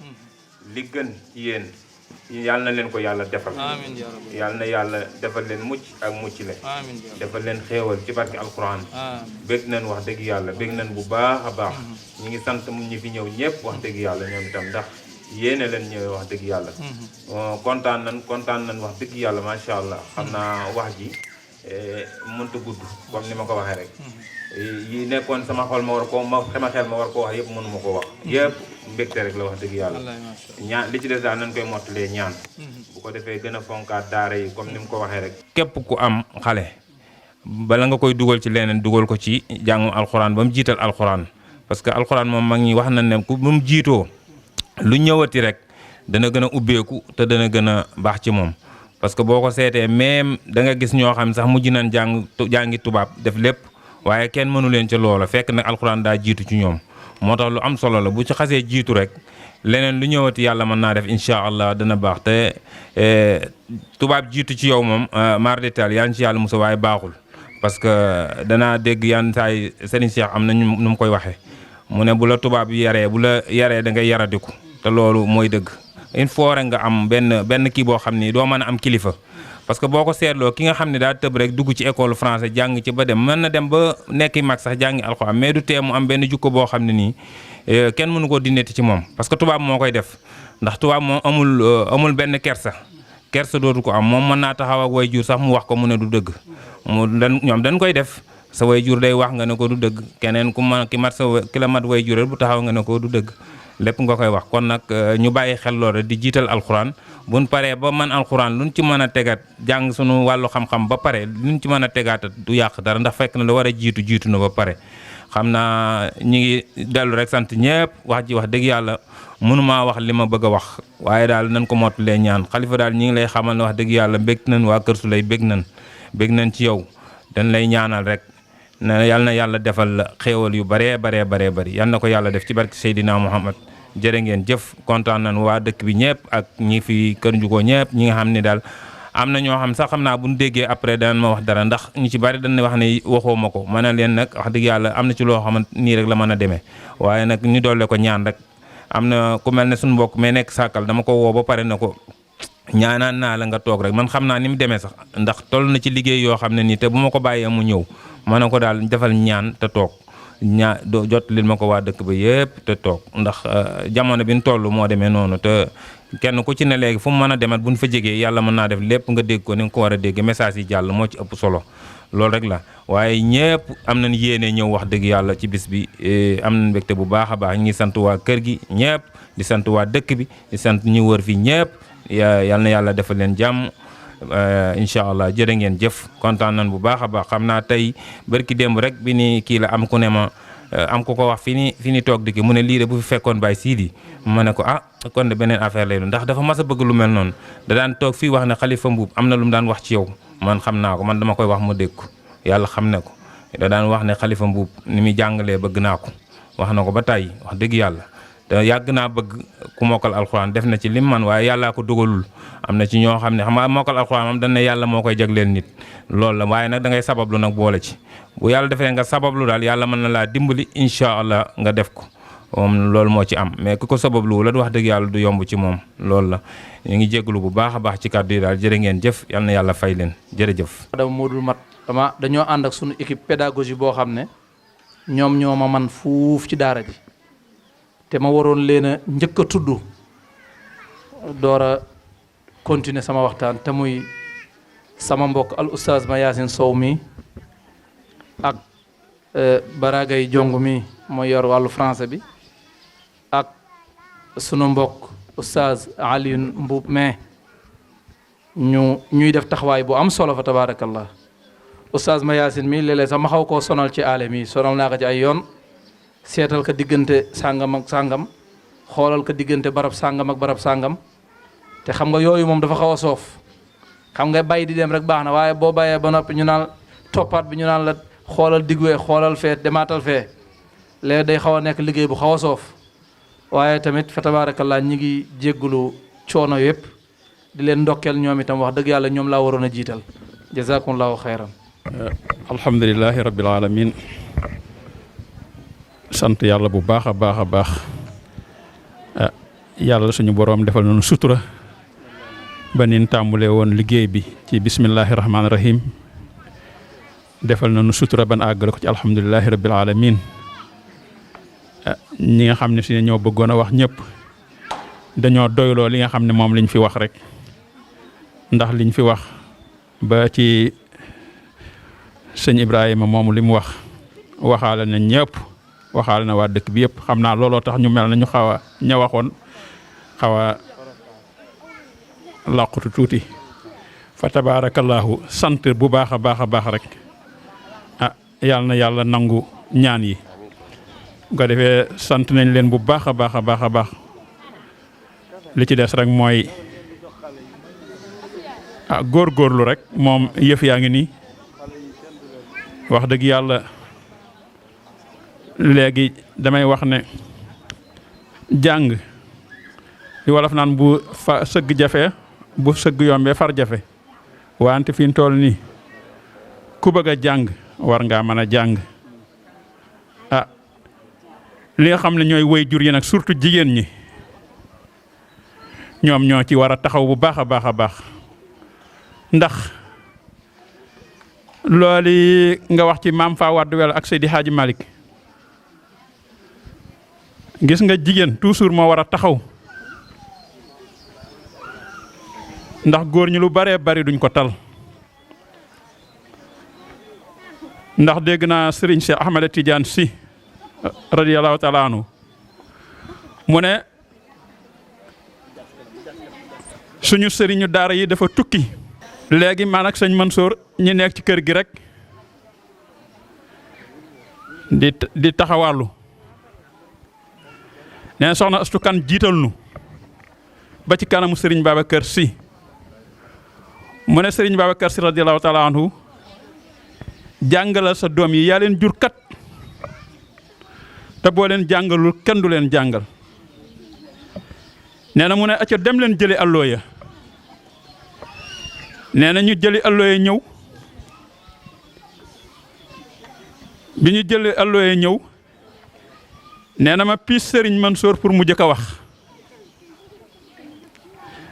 li gën ci yéen yàlla na leen ko yàlla defal yàlla na yàlla defal leen mucc ak mucc le defal leen xéewal ci barke alquran bég nañ wax dëgg yàlla bég nañ bu baax a baax ñi ngi sant mu ñi fi ñëw ñëpp wax dëgg yàlla ñoom itam ndax yéene leen ñëwee wax dëgg yàlla kontaan nañ wax dëgg yàlla macha allah xam naa wax ji mënta gudd comme ni ma ko waxee rek yi nekkoon sama xol sama xel ma war koo wax yëpp mënu ma ko wax yëpp mbégte rek la wax dëgg yàlla ñaan li ci des daal nañ koy mottalee ñaan bu ko defee gën a fonkaat daara yi comme ni mu ko waxee rek képp ku am xale bala nga koy dugal ci leneen dugal ko ci jàngum alxuraan ba mu jiital alxuraan parce que alxuraan moom mag ñi wax nañ ne ku ba mu jiitoo lu ñëwati rek dana gën a ubbeeku te dana gën a baax ci moom parce que boo ko seetee même da nga gis ñoo xam sax mujj nañ jàngi tubaab def lépp waaye kenn mënu leen ca loola fekk nag alxuraan daa jiitu ci ñoom moo tax lu am solo la bu ci xasee jiitu rek leneen lu ñëwati yàlla mën naa def incha allah dana baax te tubaab jiitu ci yow moom maar détail yaa ngi ci yàlla musa waaye baaxul parce que danaa dégg yan saay Serigne Cheikh am na nu mu koy waxee mu ne bu la tubaab yaree da ngay yaradiku te loolu mooy dëgg il faut rek nga am benn kii boo xam ni doo mën a am kilifa parce que boo ko seetloo ki nga xam ne daa tëb rek dugg ci école français jàng ci ba dem mën na dem ba nekki mag sax jàngi alxuraan mais du tee mu am benn jukko boo xam ne nii kenn mënu koo dindeti ci moom parce que tubaab moo koy def ndax tubaab moom amul benn kersa kersa dootu ko am moom mën naa taxaw ak way jur sax mu wax ko mu ne du dëgg ñoom dañ koy def sa way jur day wax nga ne ko du dëgg keneen ku ma ki la mat way jural bu taxaw nga ne ko du dëgg lépp nga koy wax kon nag ñu bàyyi xel loolu di jiital alxuraan buñ paree ba man alxuraan luñ ci mën a tegaat jàng sunu wàllu xam-xam ba pare luñ ci mën a tegaat du yàq dara ndax fekk na la war a jiitu na ba pare xam naa ñi ngi dellu rek sant ñëpp wax ji wax dëgg yàlla mënumaa wax li ma bëgg a wax waaye daal nañ ko mottalee ñaan xalifa daal ñi ngi lay xamal ne wax dëgg yàlla bég nañ waa Kër Souleye bég nañ ci yow dañ lay ñaanal rek na yàlla defal la xéewal yu bari yal na ko yàlla def ci barke Seydina Muhammad jërë ngeen jëf kontaan nañ waa dëkk bi ñëpp ak ñi fi Kër Ndiougo ñëpp ñi nga xam ne daal am na ñoo xam sax xam naa bu ñu déggee après danañ ma wax dara ndax ñu ci bari dañ wax ne waxoo ma ko ma ne leen nag wax dëgg yàlla am na ci loo xamante nii rek la mën a demee waaye nag ñu doole ko ñaan rek am na ku mel ne suñu mbokk mais nekk sàkkal dama ko woo ba pare na ko ñaanaan naa la nga toog rek man xam naa ni mu demee sax ndax toll na ci liggéey yoo xam ne nii te bu ma ko bàyyee mu ñëw ma ne ko daal defal ñaan te toog jot lil ma ko waa dëkk ba yëpp te toog ndax jamono bi ñu toll moo demee noonu te kenn ku ci ne léegi fu mu mën a demat bu ñu fa jegee yàlla mën naa def lépp nga dégg ko ni nga ko war a dégg message yi jàll moo ci ëpp solo loolu rek la waaye ñëpp am nañ yéene ñëw wax dëgg yàlla ci bis bi am nañ mbégte bu baax a baax ñu ngi sant waa kër gi ñëpp di sant waa dëkk bi di sant ñu wër fii ñëpp yal na yàlla defal leen jàmm incha allah jërë ngeen jëf kontaan nañ bu baax a baax xam naa tey barki démb rek bi ni kii la am ku ne ma am ku ko wax fi ni toog di ki mu ne lii de bu fi fekkoon Baye Sidi ma ne ko kon de beneen affaire lay doon ndax dafa mas a bëgg lu mel noonu da daan toog fii wax ne Khalifa Mboup am na lu mu daan wax ci yow man xam naa ko man dama koy wax mu dégg ko yàlla xam ne ko da daan wax ne Khalifa Mboup ni muy jàngalee bëgg naa ko wax na ko ba tàyyi wax dëgg yàlla te yàgg naa bëgg ku mokkal alxuraan def na ci lim man waaye yàllaa ko dogalul am na ci ñoo xam ne xam nga mokkal alxuraan moom dañ ne yàlla moo koy jagleel nit loolu la waaye nag da ngay sabablu nag boole ci bu yàlla defee nga sabablu daal yàlla mën na laa dimbali incha allah nga def ko moom loolu moo ci am mais ku ko sabablu la wax dëgg yàlla du yomb ci moom loolu la ñu ngi jégalu bu baax a baax ci kàddu yi daal jërë ngeen jëf yal na yàlla fay leen jërëjëf.
Adama moo dul mat dañoo ànd ak sunu équipe pédagogie boo xam ne ñoom ñoo ma man fuuf ci daara ji te ma waroon leen a njëkk a tudd door a continuer sama waxtaan te muy sama mbokk al oustaz ma Yaasin Sow mi ak Baragay Jong mi mooy yor wàllu français bi ak sunu mbokk oustaz Alioune Mboup mais ñuy def taxawaay bu am solo fa tabaarakallah oustaz ma Yaasin mi léeg-léeg sax ma xaw koo sonal ci aale mi sonal naa ko ci ay yoon seetal ko diggante sàngam ak sàngam xoolal ko diggante barab sàngam ak barab sàngam te xam nga yooyu moom dafa xaw a soof xam nga bay di dem rek baax na waaye boo bayee ba noppi ñu naan toppaat bi ñu naan la xoolal digwee xoolal fee demaatal fee léegi day xaw a nekk liggéey bu xaw a soof waaye tamit fa tabaarakallaa ñi ngi jéggulu coono yëpp di leen ndokkeel ñoom itam wax dëgg yàlla ñoom laa waroon a jiital jazakumullahu xayran
alhamdulilahi rabbil alamin sant yàlla bu baax a baax a baax yàlla suñu boroom defal nañu sutura ba nin tàmbulee woon liggéey bi ci bismillahi rahmaani rahim defal nañu sutura ban àggale ko ci alhamdulilahi rabbil alamin ñi nga xam ne si ñoo bëggoon a wax ñëpp dañoo doyloo li nga xam ne moom liñ fi wax rek ndax liñ fi wax ba ci sëñ Ibrahima moomu li mu wax waxaale na ñëpp waxaale na waa dëkk bi yëpp xam naa looloo tax ñu mel na ñu xaw a ña waxoon xaw a làqutu tuuti fa tabaarakallaahu sant bu baax a baax rek yàlla na yàlla nangu ñaan yi bu ko defee sant nañ leen bu baax a baax li ci des rek mooy góorgóorlu rek moom yëf yaa ngi nii wax dëgg yàlla léegi damay wax ne jàng li wolof naan bu fa sëgg jafe bu sëgg yombee far jafe wante fi mu toll nii ku bëgg a jàng war ngaa mën a jàng li nga xam ne ñooy woy jur yi nag surtout jigéen ñi ñoom ñoo ci war a taxaw bu baax a baax ndax loolu nga wax ci maam Faa Wade Wel ak Seydi Hadji Malick gis nga jigéen toujours moo war a taxaw ndax góor ñi lu baree bari duñ ko tal ndax dégg naa Serigne Cheikh Ahmed Tidiane Sy radiyallahu taala anhu mu ne suñu sëriñu daara yi dafa tukki léegi man ak sëñ Mansour ñi nekk ci kër gi rek di taxawàllu nee soxna Astu Kan jiital nu ba ci kanamu Serigne Babacar Sy mu ne Serigne Babacar Sy radiyallahu taala anhu jàngalal sa doom yi yaa leen jur kat te boo leen jàngalul kenn du leen jàngal nee na mu ne acca dem leen jëli allooya nee na ñu jëli allooya ñëw bi ñu jëli allooya ñëw nee na ma piis Serigne Mansour pour mu jëkk a wax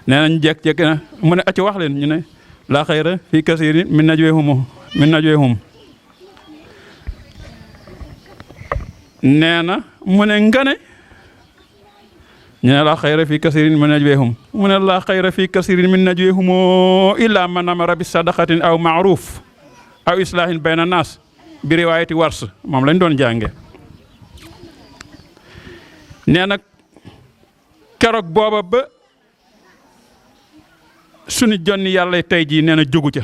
nee na ñu jekk-jekk na mu ne acca wax leen ñu ne laa xayra fii kasiirin min najweehum nee na mu ne ngane ñu ne laa xayra fii kasiirin min najweehum mu ne laa xayra fii kasiirin min najweehum illaa man amara bi sadaqatin aw ma'ruuf aw islaahin bayna naas bi riwaayati wars moom lañ doon jànge nee na keroog booba ba suñu jonni yàlla tey jii nee na jógu ca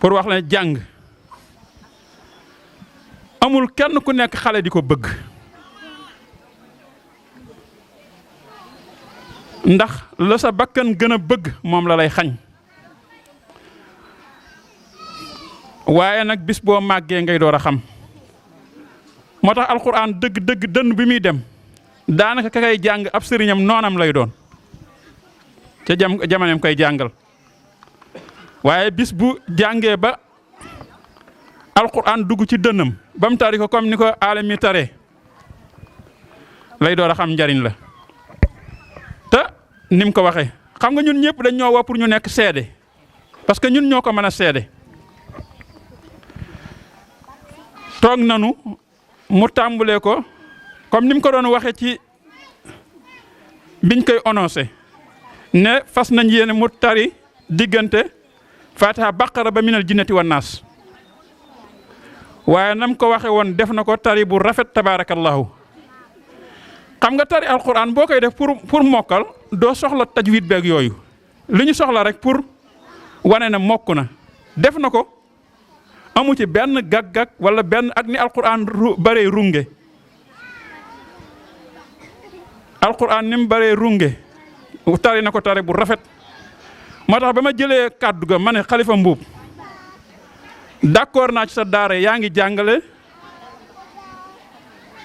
pour wax la jàng amul kenn ku nekk xale di ko bëgg ndax la sa bakkan gën a bëgg moom la lay xañ waaye nag bis boo màggee ngay door a xam moo tax alxuraan dëgg dënn bi muy dem daanaka ka kay jàng ab sëriñam noonam lay doon ca jamoneem koy jàngal waaye bis bu jàngee ba alxuraan dugg ci dënnam ba mu tari ko comme ni ko aalami taree lay door a xam njariñ la te ni mu ko waxee xam nga ñun ñëpp dañ ñoo woo pour ñu nekk seede parce que ñun ñoo ko mën a seede toog nanu mu tàmbulee ko comme ni mu ko doon waxee ci biñ koy annoncé ne fas nañ yéene mu tari diggante Fatiha Baqara ba minal jinnati wan naas waaye nam ko waxe woon def na ko tari bu rafet tabaarakallahu xam nga tari alquran boo koy def pour mokkal doo soxla tajwid beeg yooyu li ñu soxla rek pour wane na mokk na def na ko amu ci benn gag-gag wala benn ak ni alquran bëree runge alquran ni mu bëree runge tari na ko tari bu rafet moo tax ba ma jëlee kàddu ga ma ne Xalifa Mbuub d'accord naa ci sa daara yaa ngi jàngale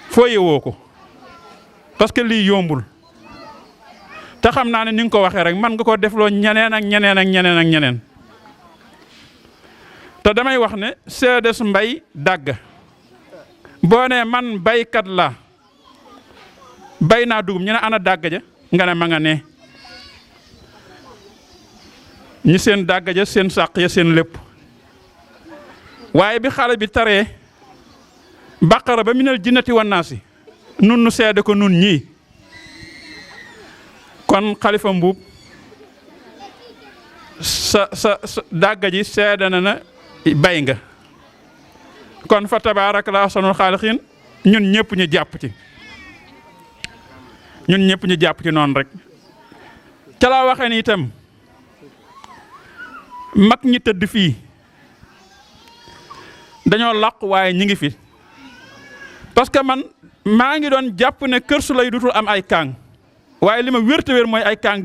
foo yewoo ko parce que lii yombul te xam naa ne ni nga ko waxee rek man nga ko defloo ñeneen ak ñeneen ak ñeneen ak ñeneen te damay wax ne seedes mbay dàgg boo ne man baykat la bay naa dugub ñu ne ana dàgg ja nga ne ma nga ne ñi seen dàgg ja seen sàq ya seen lépp waaye bi xale bi taree baqara ba minal jinnati wan naasi nun nu seede ko nun ñii kon Xalifa Mbuub sa dàgg ji seede na bay nga kon fa tabaarakallaahu ahsanul xaaliqiin ñun ñëpp ñu jàpp ci ñun ñëpp ñu jàpp ci noonu rek ca laa waxee ni itam mag ñi tëdd fii dañoo làqu waaye ñi ngi fi parce que man maa ngi doon jàpp ne Kër Sulay dutul am ay kaang waaye li ma wér te wér mooy ay kaang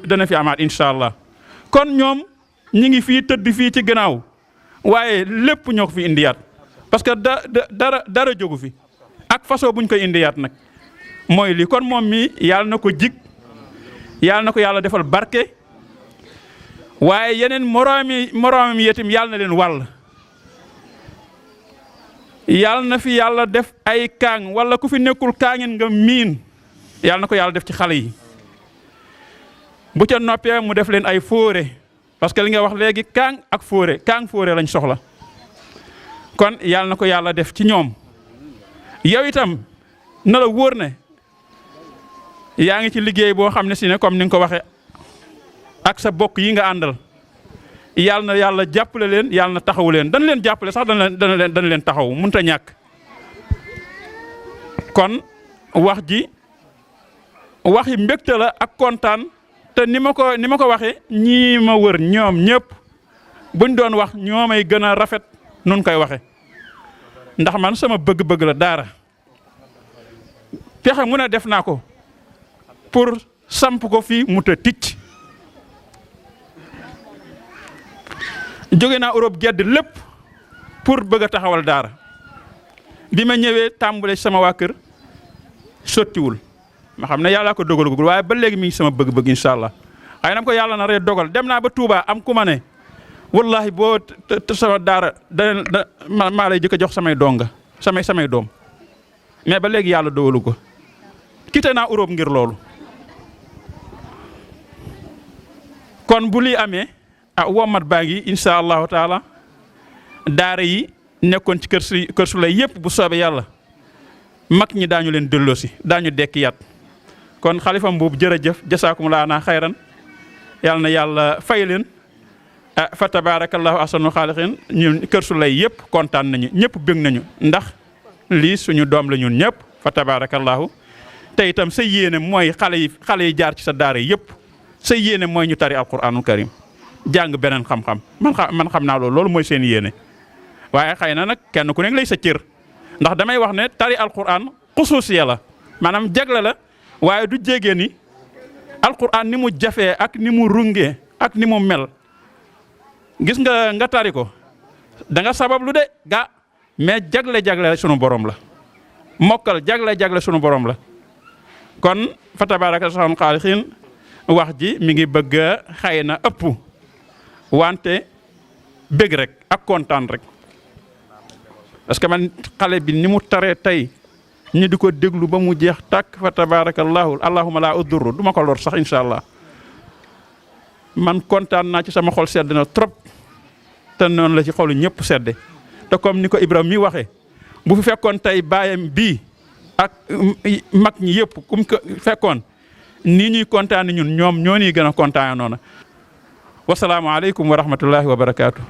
dana fi amaat incha allah kon ñoom ñi ngi fii tëdd fii ci gannaaw waaye lépp ñoo ko fi indiyaat parce que dara jógu fi ak façon buñ koy indiyaat nag mooy lii kon moom mi yàlla na ko jig yàlla na ko yàlla defal barke waaye yeneen moroomam yetim yàlla na leen wàll yàlla na fi yàlla def ay kaang wala ku fi nekkul kaangin nga miin yàlla na ko yàlla def ci xale yi bu ca noppee mu def leen ay fóore parce que li nga wax léegi kaang ak fóore kaang fóore lañ soxla kon yàlla na ko yàlla def ci ñoom yow itam na la wóor ne yaa ngi ci liggéey boo xam ne si ne comme ni nga ko waxee ak sa bokk yi nga àndal yàlla na yàlla jàppale leen yàlla na taxawu leen dañ leen jàppale sax dana leen taxaw mënut a ñàkk kon wax ji waxi mbégte la ak kontaan te ni ma ko waxee ñii ma wër ñoom ñëpp buñ doon wax ñoomay gën a rafet nun koy waxe ndax man sama bëgg-bëgg la daara pexe mu ne def naa ko pour samp ko fii mu ta ticc jóge naa Europe gedd lépp pour bëgg a taxawal daara bi ma ñëwee tàmbale sama waa kër sottiwul ma xam ne yàllaa ko dogalagul waaye ba léegi mi ngi sama bëgg-bëgg incha allah waaye nam ko yàlla na ree dogal dem naa ba Touba am ku ma ne wallahi boo sama daara maa lay jëkk a jox samay donga samay doom mais ba léegi yàlla dogalu ko quitté naa Europe ngir loolu kon bu lii amee womat baa ngi incha allahu taala daara yi nekkoon ci kër su lay yëpp bu soobee yàlla mag ñi daañu leen delloosi daañu dekki yat kon xalifam boobu jërëjëf jasaakumulaa naa xayran yàlla na yàlla fay leen fa tabaarakallahu ahsanul xaaliqiin ñun kër su lay yëpp kontaan nañu ñëpp bëgg nañu ndax lii suñu doom la ñun ñëpp fa tabaarakallahu te itam sa yéene mooy xale yi jaar ci sa daara yëpp sa yéene mooy ñu tari alquranul karim jàng beneen xam-xam man xam naa loolu mooy seen yéene waaye xëy na nag kenn ku nekk lay sa cër ndax damay wax ne tari alquran xusuusiya la maanaam jagle la waaye du jégee ni alquran ni mu jafee ak ni mu rungee ak ni mu mel gis nga tari ko da nga sabab lu de mais jagle sunu borom la mokkal jagle sunu borom la kon fa tabaaraka ahsanul xaaliqiin wax ji mi ngi bëgg a xëy na ëpp wante bëgg rek ak kontaan rek parce que man xale bi ni mu taree tey ñu di ko déglu ba mu jeex tàkk fa tabaarakallahu allahumma laa udurru du ma ko lor sax incha allah man kontaan naa ci sama xol sedd na trop te noonu la ci xolu ñëpp sedde te comme ni ko Ibrahima mi waxee bu fi fekkoon tey baayam bii ak mag ñi yëpp kum ko fekkoon nii ñuy kontaan ñun ñoom ñoo ñuy gën a kontaan noona wasalaamu aleykum wa rahmatullahi wa barakaatu.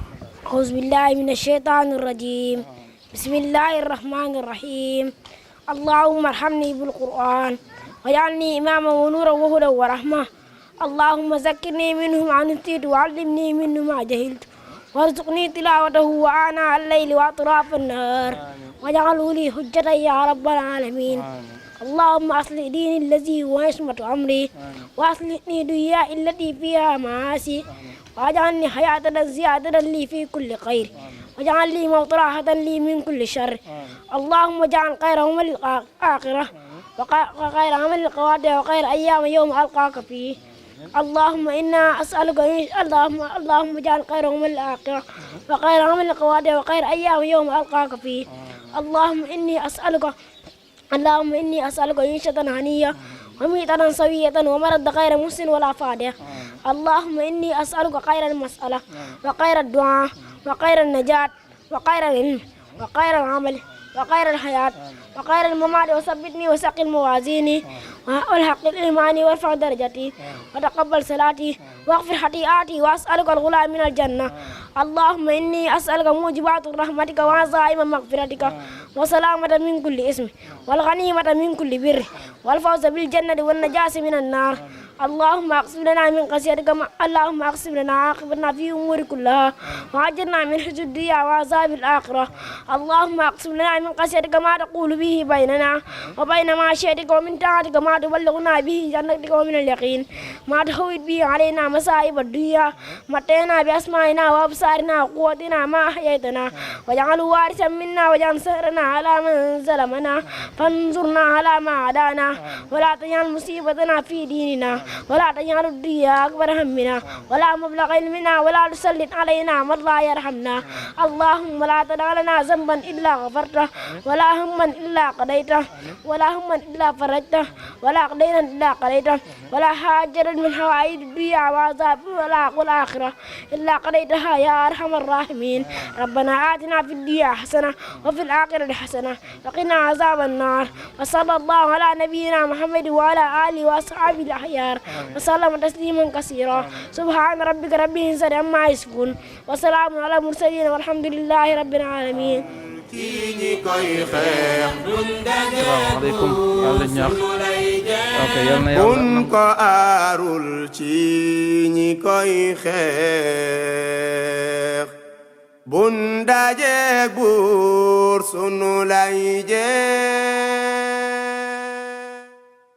أعوذ بالله من الشيطان الرجيم بسم الله الرحمن الرحيم اللهم ارحمني بالقرآن واجعلني إماما ونورا وهدى ورحمة اللهم ذكرني منه ما نسيت وعلمني منه ما جهلت وارزقني تلاوته وآناء الليل وأطراف النهار واجعله لي حجة يا رب العالمين اللهم أصلح ديني الذي هو عصمة أمري وأصلحني دنياي التي فيها معاصي واجعلني حياة زيادة لي في كل خير واجعل لي موت راحة لي من كل شر اللهم اجعل خير عمل الآخرة وخير عمل القوادة وخير أيام يوم ألقاك فيه اللهم إنا أسألك اللهم اجعل خير عمل الآخرة وخير عمل القوادة وخير أيام يوم ألقاك فيه اللهم إني أسألك عيشة هنية وميتة سوية ومرض غير محسن ولا فادح اللهم إني أسألك خير المسألة وخير الدعاء وخير النجاة وخير العلم وخير العمل وخير الحياة وخير الممات وثبتني وسق الموازيني والحق الإيماني وارفع درجتي وتقبل صلاتي واغفر خطيئاتي وأسألك الغلا من الجنة اللهم إني أسألك موجبات رحمتك وعزائم مغفرتك وسلامة من كل اسم والغنيمة من كل بر والفوز بالجنة والنجاة من النار اللهم اقسم لنا من خشيتك اللهم اقسم لنا عاقبتنا في امور كلها واجرنا من حزن الدنيا وعذاب الاخره اللهم اقسم لنا من خشيتك ما تقول به بيننا وبين معصيتك ومن طاعتك ما تبلغنا به جنتك ومن اليقين ما تهون به علينا مصائب الدنيا متعنا باسمائنا وابصارنا وقوتنا ما احييتنا واجعله وارثا منا واجعل ثأرنا على من ظلمنا فانصرنا على ما عادانا ولا تجعل مصيبتنا في ديننا ولا تجعل الدنيا أكبر همنا ولا مبلغ علمنا ولا تسلط علينا من لا يرحمنا اللهم لا تدع لنا ذنبا إلا غفرته ولا هما إلا قضيته ولا هما إلا فرجته ولا قضينا إلا قضيته ولا حاجة من حوائج الدنيا وعذاب والآخرة إلا قضيتها يا أرحم الراحمين ربنا آتنا في الدنيا حسنة وفي الآخرة حسنة وقنا عذاب النار وصلى الله على نبينا محمد وعلى آله وأصحابه الأخيار النار وسلم تسليما كثيرا سبحان ربك رب العزة عما يصفون وسلام على المرسلين والحمد لله رب العالمين
salaamaaleykum yàlla ñaax ok yal na
bun
yàlla
ko aarul ci ñi koy xeex bun dajeek buur sunu lay jeex